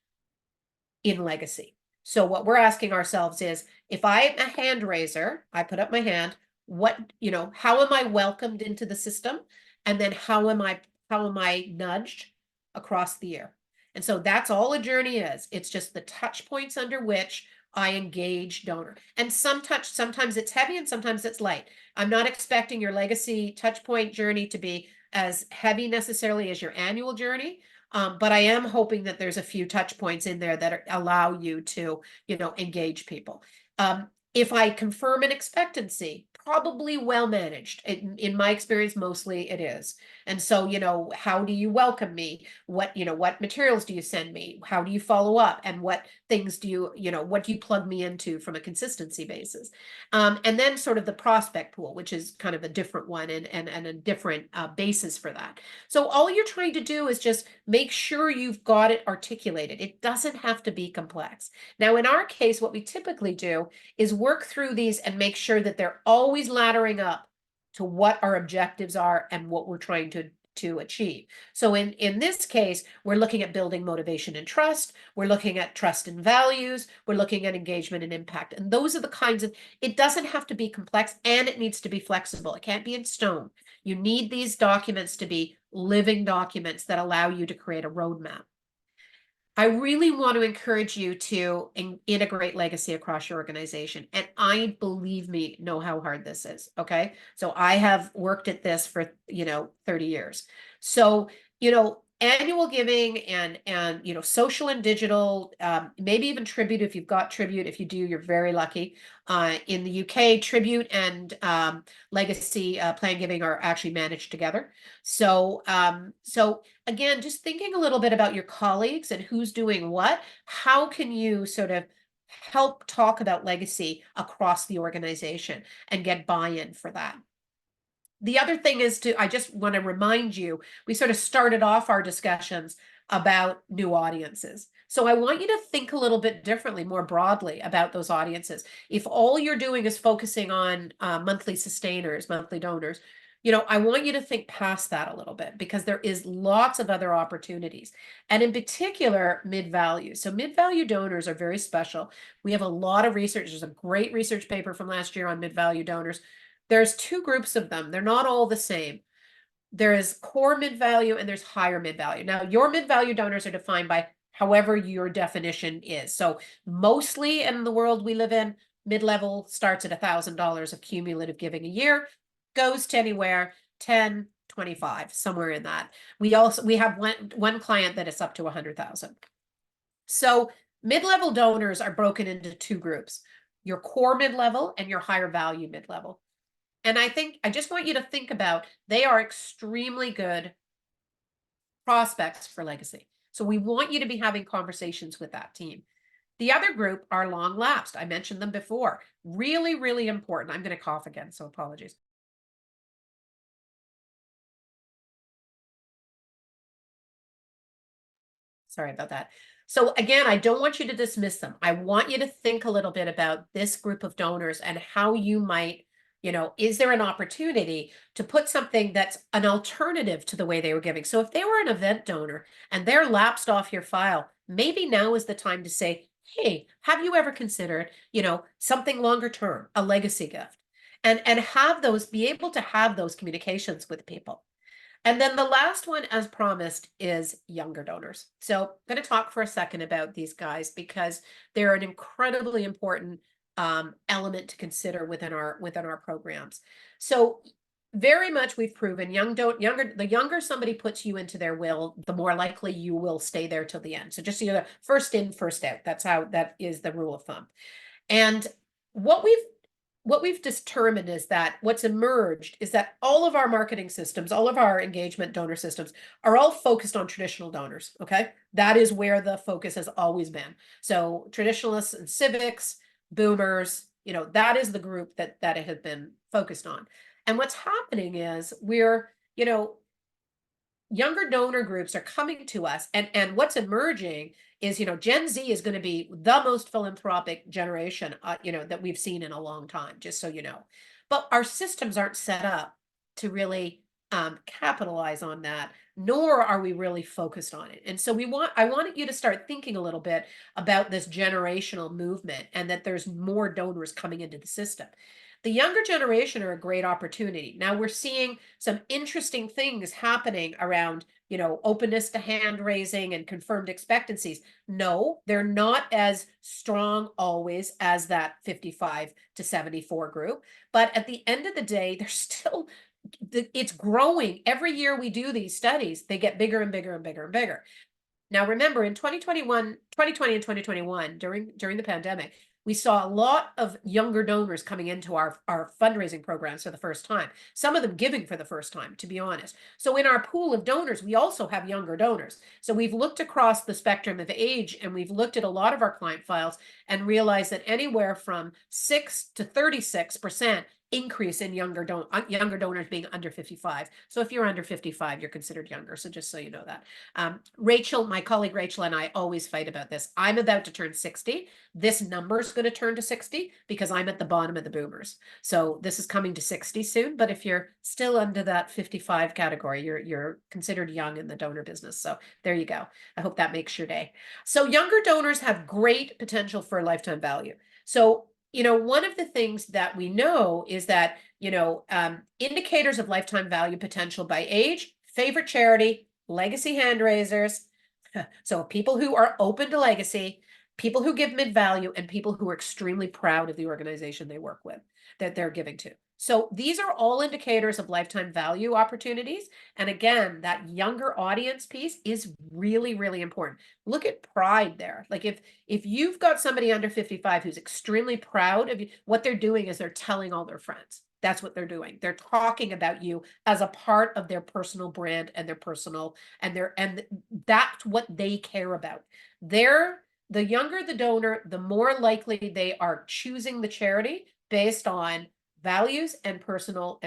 in legacy. So what we're asking ourselves is, if I'm a hand raiser, I put up my hand, how am I welcomed into the system? And then how am I nudged across the year? And so that's all a journey is. It's just the touch points under which I engage donor. And sometimes it's heavy and sometimes it's light. I'm not expecting your legacy touch point journey to be as heavy necessarily as your annual journey. But I am hoping that there's a few touch points in there that allow you to, engage people. If I confirm an expectancy, probably well managed. In my experience, mostly it is. And so, how do you welcome me? What materials do you send me? How do you follow up? And what things what do you plug me into from a consistency basis? And then sort of the prospect pool, which is kind of a different one and a different basis for that. So all you're trying to do is just make sure you've got it articulated. It doesn't have to be complex. Now, in our case, what we typically do is work through these and make sure that they're always laddering up to what our objectives are and what we're trying to achieve. So in this case, we're looking at building motivation and trust. We're looking at trust and values. We're looking at engagement and impact. And those are the kinds of, it doesn't have to be complex and it needs to be flexible. It can't be in stone. You need these documents to be living documents that allow you to create a roadmap. I really want to encourage you to integrate legacy across your organization. And I, believe me, know how hard this is. Okay. So I have worked at this for, 30 years. So, annual giving and social and digital, maybe even Tribute. If you've got Tribute, if you do, you're very lucky. In the UK, Tribute and legacy plan giving are actually managed together. So again, just thinking a little bit about your colleagues and who's doing what, how can you sort of help talk about legacy across the organization and get buy-in for that? The other thing is I just want to remind you, we sort of started off our discussions about new audiences. So I want you to think a little bit differently, more broadly about those audiences. If all you're doing is focusing on monthly sustainers, monthly donors, I want you to think past that a little bit because there is lots of other opportunities. And in particular, mid-value. So mid-value donors are very special. We have a lot of research. There's a great research paper from last year on mid-value donors. There's two groups of them. They're not all the same. There is core mid-value and there's higher mid-value. Now, your mid-value donors are defined by however your definition is. So mostly in the world we live in, mid-level starts at $1,000 of cumulative giving a year, goes to anywhere 10, 25, somewhere in that. We have one client that is up to 100,000. So mid-level donors are broken into two groups, your core mid-level and your higher value mid-level. And I just want you to think about, they are extremely good prospects for legacy. So we want you to be having conversations with that team. The other group are long lapsed. I mentioned them before. Really, really important. I'm going to cough again, so apologies. Sorry about that. So again, I don't want you to dismiss them. I want you to think a little bit about this group of donors and how you might, is there an opportunity to put something that's an alternative to the way they were giving? So if they were an event donor and they're lapsed off your file, maybe now is the time to say, hey, have you ever considered, something longer term, a legacy gift? And be able to have those communications with people. And then the last one, as promised, is younger donors. So I'm going to talk for a second about these guys because they're an incredibly important element to consider within our programs. So very much we've proven the younger somebody puts you into their will, the more likely you will stay there till the end. So just so you know, first in, first out. That is the rule of thumb. And what we've determined is that what's emerged is that all of our marketing systems, all of our engagement donor systems are all focused on traditional donors. Okay. That is where the focus has always been. So traditionalists and civics, boomers, that is the group that it has been focused on. And what's happening is younger donor groups are coming to us, and what's emerging is, Gen Z is going to be the most philanthropic generation, that we've seen in a long time, just so you know. But our systems aren't set up to really capitalize on that, nor are we really focused on it. And so I wanted you to start thinking a little bit about this generational movement and that there's more donors coming into the system. The younger generation are a great opportunity. Now we're seeing some interesting things happening around, openness to hand raising and confirmed expectancies. No, they're not as strong always as that 55 to 74 group. But at the end of the day, they're still, it's growing. Every year we do these studies, they get bigger and bigger and bigger and bigger. Now, remember in 2020 and 2021, during the pandemic, we saw a lot of younger donors coming into our fundraising programs for the first time, some of them giving for the first time, to be honest. So in our pool of donors, we also have younger donors. So we've looked across the spectrum of age, and we've looked at a lot of our client files and realized that anywhere from 6 to 36% increase in younger donors being under 55. So if you're under 55, you're considered younger. So just so you know that. Rachel, my colleague Rachel, and I always fight about this. I'm about to turn 60. This number is going to turn to 60 because I'm at the bottom of the boomers. So this is coming to 60 soon. But if you're still under that 55 category, you're considered young in the donor business. So there you go. I hope that makes your day. So younger donors have great potential for lifetime value. So one of the things that we know is that, indicators of lifetime value potential by age, favorite charity, legacy hand raisers. So people who are open to legacy, people who give mid-value, and people who are extremely proud of the organization they work with, that they're giving to. So these are all indicators of lifetime value opportunities. And again, that younger audience piece is really, really important. Look at pride there. Like if you've got somebody under 55 who's extremely proud of you, what they're doing is they're telling all their friends. That's what they're doing. They're talking about you as a part of their personal brand and their personal, and that's what they care about. The younger the donor, the more likely they are choosing the charity based on values and personal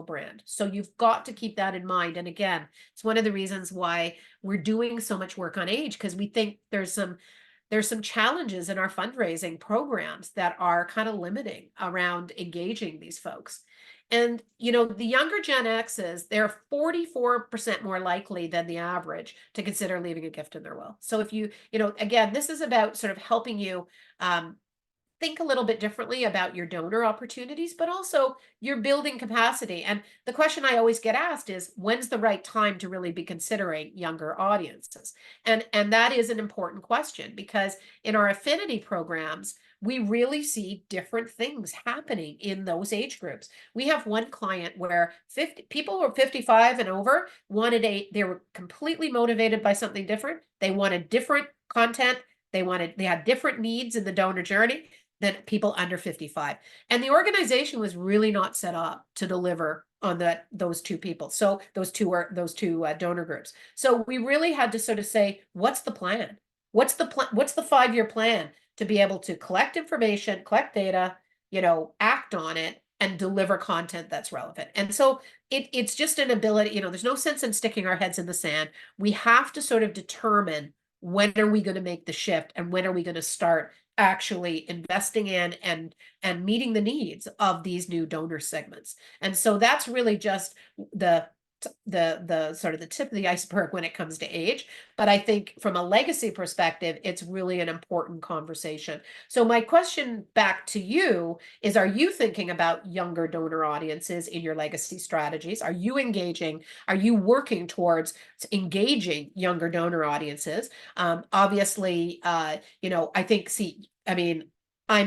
brand. So you've got to keep that in mind. And again, it's one of the reasons why we're doing so much work on age, because we think there's some challenges in our fundraising programs that are kind of limiting around engaging these folks. And, the younger Gen X's, they're 44% more likely than the average to consider leaving a gift in their will. So if again, this is about sort of helping you think a little bit differently about your donor opportunities, but also you're building capacity. And the question I always get asked is, when's the right time to really be considering younger audiences? And that is an important question, because in our affinity programs, we really see different things happening in those age groups. We have one client where 50 people who were 55 and over they were completely motivated by something different. They wanted different content. They had different needs in the donor journey than people under 55. And the organization was really not set up to deliver on those two people. So those two donor groups. So we really had to sort of say, what's the plan? What's the 5-year plan to be able to collect information, collect data, act on it, and deliver content that's relevant. And so it's just an ability, there's no sense in sticking our heads in the sand. We have to sort of determine, when are we going to make the shift, and when are we going to start actually investing in and meeting the needs of these new donor segments. And so that's really just the sort of the tip of the iceberg when it comes to age. But I think from a legacy perspective, it's really an important conversation. So my question back to you is, are you thinking about younger donor audiences in your legacy strategies? Are you working towards engaging younger donor audiences? Obviously, I'm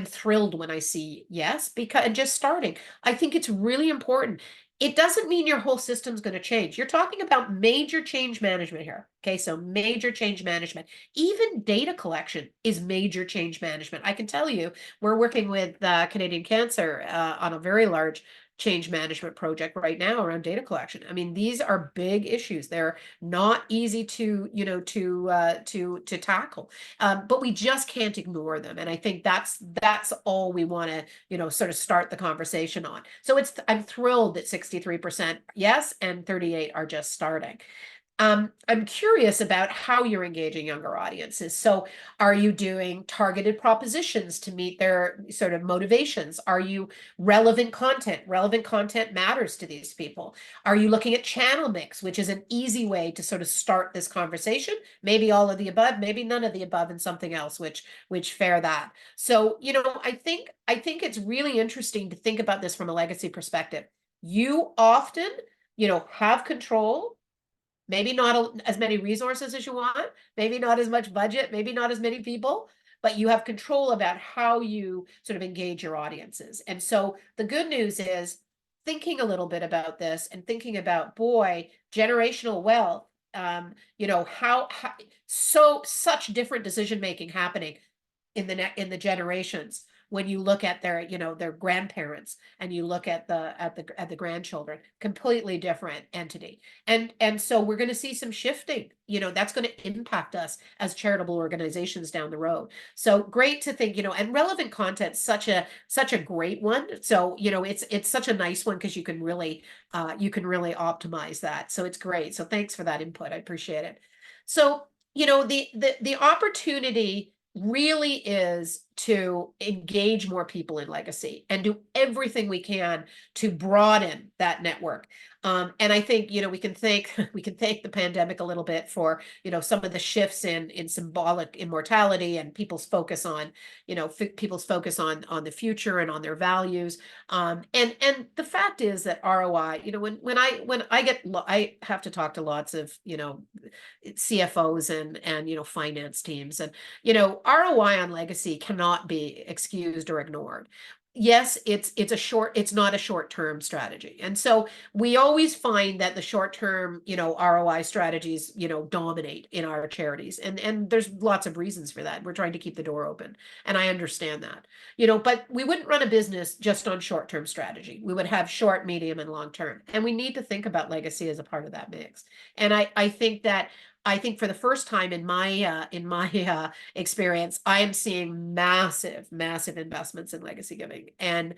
thrilled when I see yes, because, and just starting, I think it's really important. It doesn't mean your whole system's going to change. You're talking about major change management here. Okay, so major change management. Even data collection is major change management. I can tell you, we're working with Canadian Cancer on a very large change management project right now around data collection. I mean, these are big issues. They're not easy to tackle, but we just can't ignore them. And I think that's all we want to sort of start the conversation on. So I'm thrilled that 63% yes and 38 are just starting. I'm curious about how you're engaging younger audiences. So are you doing targeted propositions to meet their sort of motivations? Are you relevant content? Relevant content matters to these people. Are you looking at channel mix, which is an easy way to sort of start this conversation? Maybe all of the above, maybe none of the above, and something else, which fair that. So, I think it's really interesting to think about this from a legacy perspective. You often, have control. Maybe not as many resources as you want, maybe not as much budget, maybe not as many people, but you have control about how you sort of engage your audiences. And so the good news is, thinking a little bit about this and thinking about, boy, generational wealth, such different decision making happening in the generations. When you look at their grandparents, and you look at the grandchildren, completely different entity. And so we're going to see some shifting, that's going to impact us as charitable organizations down the road. So great to think, and relevant content, such a great one. So, it's such a nice one, because you can really optimize that. So it's great. So thanks for that input. I appreciate it. So, the opportunity really is to engage more people in legacy and do everything we can to broaden that network. And I think, we can thank the pandemic a little bit for, some of the shifts in symbolic immortality and people's focus on, on the future and on their values. And the fact is that ROI, when I have to talk to lots of, CFOs and finance teams, and, ROI on legacy cannot be excused or ignored. Yes, it's not a short-term strategy. And so we always find that the short-term, ROI strategies, dominate in our charities. And there's lots of reasons for that. We're trying to keep the door open. And I understand that, but we wouldn't run a business just on short-term strategy. We would have short, medium, and long-term. And we need to think about legacy as a part of that mix. And I think for the first time in my experience, I am seeing massive investments in legacy giving, and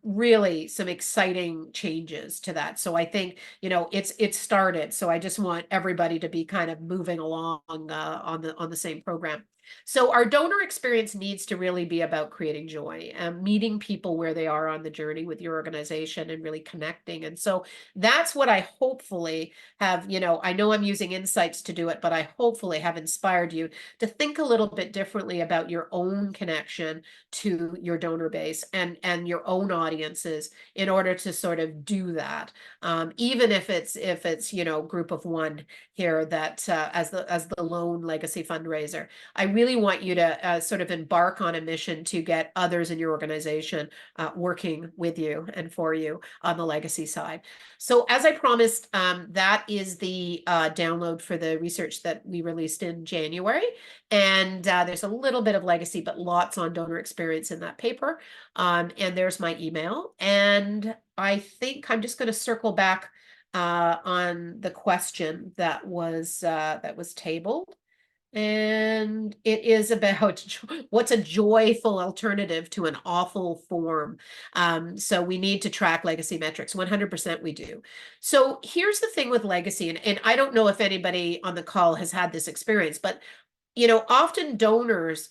really some exciting changes to that. So I think it's started. So I just want everybody to be kind of moving along on the same program. So our donor experience needs to really be about creating joy, meeting people where they are on the journey with your organization and really connecting. And so that's what I hopefully have, I know I'm using insights to do it, but I hopefully have inspired you to think a little bit differently about your own connection to your donor base and your own audiences in order to sort of do that. Even if it's group of one here that as the lone legacy fundraiser. I really want you to sort of embark on a mission to get others in your organization working with you and for you on the legacy side. So as I promised, that is the download for the research that we released in January. And there's a little bit of legacy, but lots on donor experience in that paper. And there's my email. And I think I'm just going to circle back on the question that was tabled. And it is about what's a joyful alternative to an awful form. So we need to track legacy metrics. 100% we do. So here's the thing with legacy, and I don't know if anybody on the call has had this experience, but often donors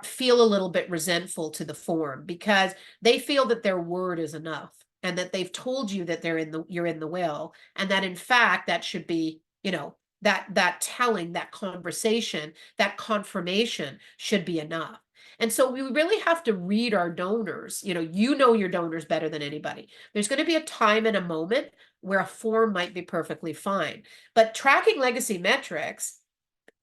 feel a little bit resentful to the form because they feel that their word is enough and that they've told you that you're in the will, and that in fact that should be, that telling, that conversation, that confirmation should be enough. And so we really have to read our donors. You know your donors better than anybody. There's going to be a time and a moment where a form might be perfectly fine, but tracking legacy metrics,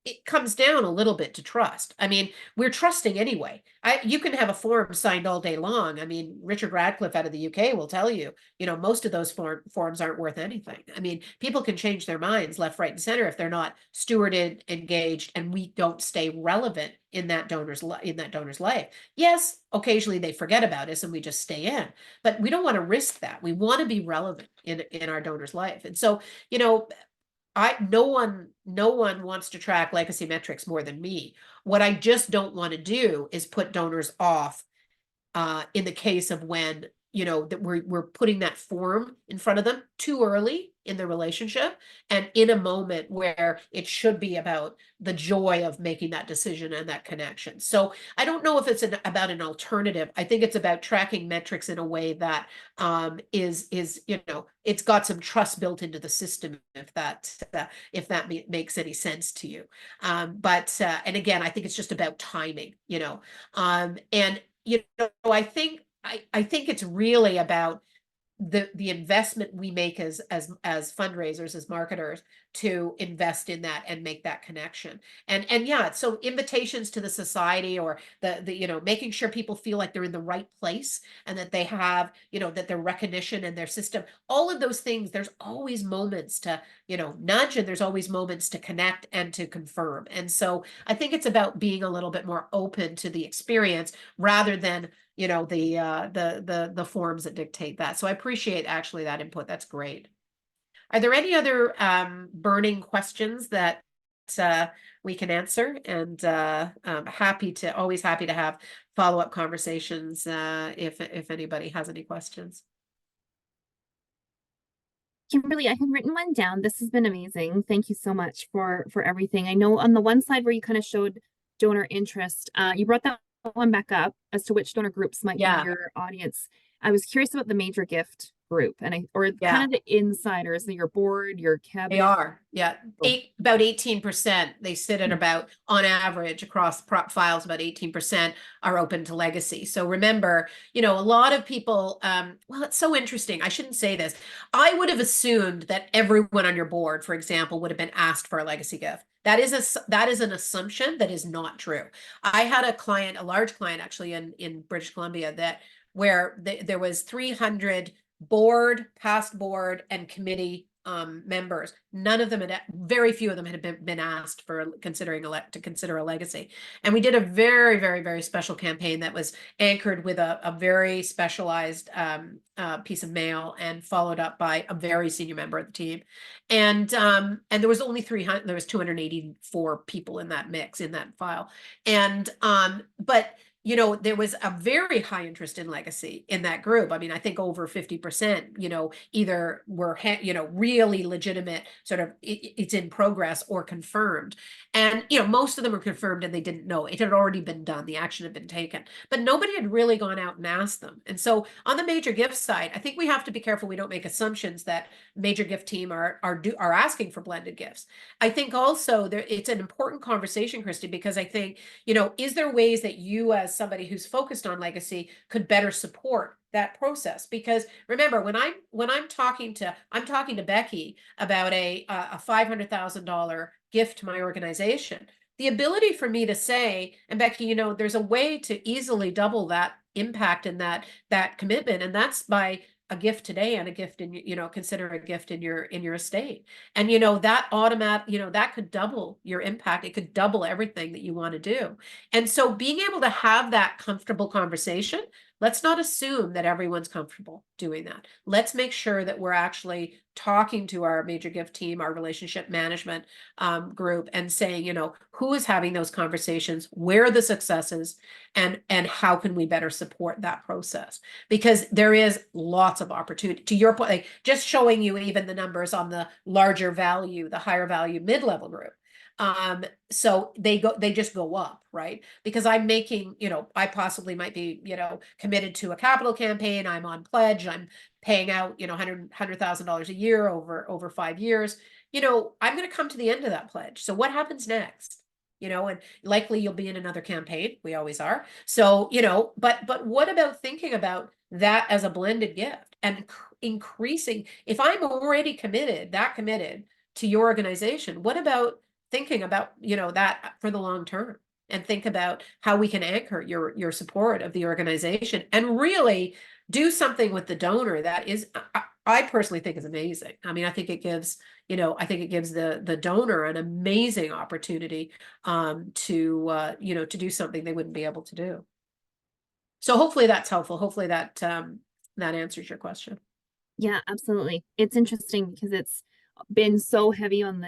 it comes down a little bit to trust. I mean, we're trusting anyway. You can have a form signed all day long. I mean, Richard Radcliffe out of the UK will tell you, most of those forms aren't worth anything. I mean, people can change their minds left, right, and center if they're not stewarded, engaged, and we don't stay relevant in that donor's life. Yes, occasionally they forget about us and we just stay in, but we don't want to risk that. We want to be relevant in our donor's life. And so, no one wants to track legacy metrics more than me. What I just don't want to do is put donors off in the case of when, that we're putting that form in front of them too early in the relationship and in a moment where it should be about the joy of making that decision and that connection. So I don't know if it's about an alternative. I think it's about tracking metrics in a way that is it's got some trust built into the system, if that makes any sense to you. But and again, I think it's just about timing, and I think it's really about the investment we make as fundraisers, as marketers, to invest in that and make that connection. And yeah, so invitations to the society, or the making sure people feel like they're in the right place and that they have, that their recognition and their system, all of those things, there's always moments to, nudge, and there's always moments to connect and to confirm. And so I think it's about being a little bit more open to the experience rather than the forms that dictate that. So I appreciate actually that input. That's great. Are there any other burning questions that we can answer? And always happy to have follow-up conversations if anybody has any questions. Kimberly, I had written one down. This has been amazing. Thank you so much for everything. I know on the one slide where you kind of showed donor interest, you brought that one back up as to which donor groups might be your audience. I was curious about the major gift group kind of the insiders, your board, your cabinet. They are, about 18%. They sit at about, on average, across files, about 18% are open to legacy. So remember, a lot of people, well, it's so interesting. I shouldn't say this. I would have assumed that everyone on your board, for example, would have been asked for a legacy gift. That is an assumption that is not true. I had a large client actually in British Columbia where there was 300 board, past board, and committee members. Very few of them had been asked to consider a legacy. And we did a very, very, very special campaign that was anchored with a very specialized piece of mail and followed up by a very senior member of the team. And there was only 300, there was 284 people in that mix, in that file. And, but you know, there was a very high interest in legacy in that group. I mean, I think over 50%, you know, either were, you know, really legitimate sort of it's in progress or confirmed. And, you know, most of them were confirmed and they didn't know. It had already been done. The action had been taken, but nobody had really gone out and asked them. And so on the major gift side, I think we have to be careful we don't make assumptions that major gift team are asking for blended gifts. I think also it's an important conversation, Christy, because I think, you know, is there ways that you as somebody who's focused on legacy could better support that process? Because remember, when I'm talking to Becky about a $500,000 gift to my organization, the ability for me to say, and Becky, you know, there's a way to easily double that impact and that commitment, and that's by a gift today and a gift in, you know, consider a gift in your estate. And, you know, that you know, that could double your impact. It could double everything that you want to do. And so being able to have that comfortable conversation, let's not assume that everyone's comfortable doing that. Let's make sure that we're actually talking to our major gift team, our relationship management group, and saying, you know, who is having those conversations, where are the successes, and how can we better support that process? Because there is lots of opportunity. To your point, like just showing you even the numbers on the larger value, the higher value mid-level group. So they just go up, right? Because I'm making, you know, I possibly might be, you know, committed to a capital campaign. I'm on pledge. I'm paying out, you know, $100,000 a year over 5 years. You know, I'm going to come to the end of that pledge. So what happens next? You know, and likely you'll be in another campaign. We always are. So, you know, but what about thinking about that as a blended gift and increasing? If I'm already committed to your organization, what about thinking about, you know, that for the long term, and think about how we can anchor your support of the organization and really do something with the donor that is, I personally think is amazing. I mean, I think it gives, you know, I think it gives the donor an amazing opportunity to you know, to do something they wouldn't be able to do. So hopefully that's helpful. Hopefully that that answers your question. Yeah, absolutely. It's interesting because it's been so heavy on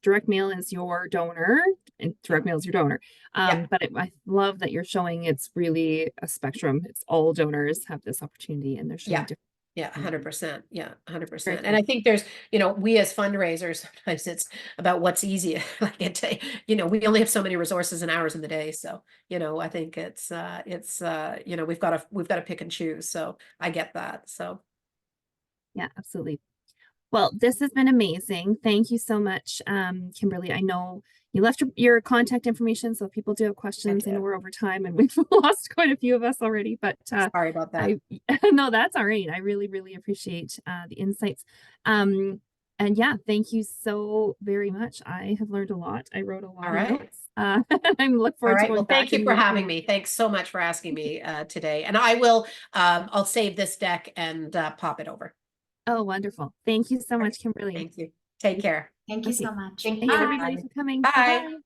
direct mail is your donor and direct mail is your donor. Yeah. But I love that you're showing it's really a spectrum. It's all donors have this opportunity and they're showing Yeah. different. Yeah, 100%. Yeah, 100%. Very And I think there's, you know, we as fundraisers, sometimes it's about what's easy. Like you know, we only have so many resources and hours in the day. So, you know, I think it's you know, we've got to pick and choose. So I get that. So Yeah, absolutely. Well, this has been amazing. Thank you so much, Kimberly. I know you left your contact information, so if people do have questions, I know we're over time and we've lost quite a few of us already, but sorry about that. no, that's all right. I really, really appreciate the insights. And yeah, thank you so very much. I have learned a lot. I wrote a lot of notes. I'm looking forward to going Well, back. thank you for having me. Thanks so much for asking me today. And I will, I'll save this deck and pop it over. Oh, wonderful. Thank you so much, Kimberly. Thank you. Take care. Thank you so much. Thanks everybody for coming. Bye. Bye-bye.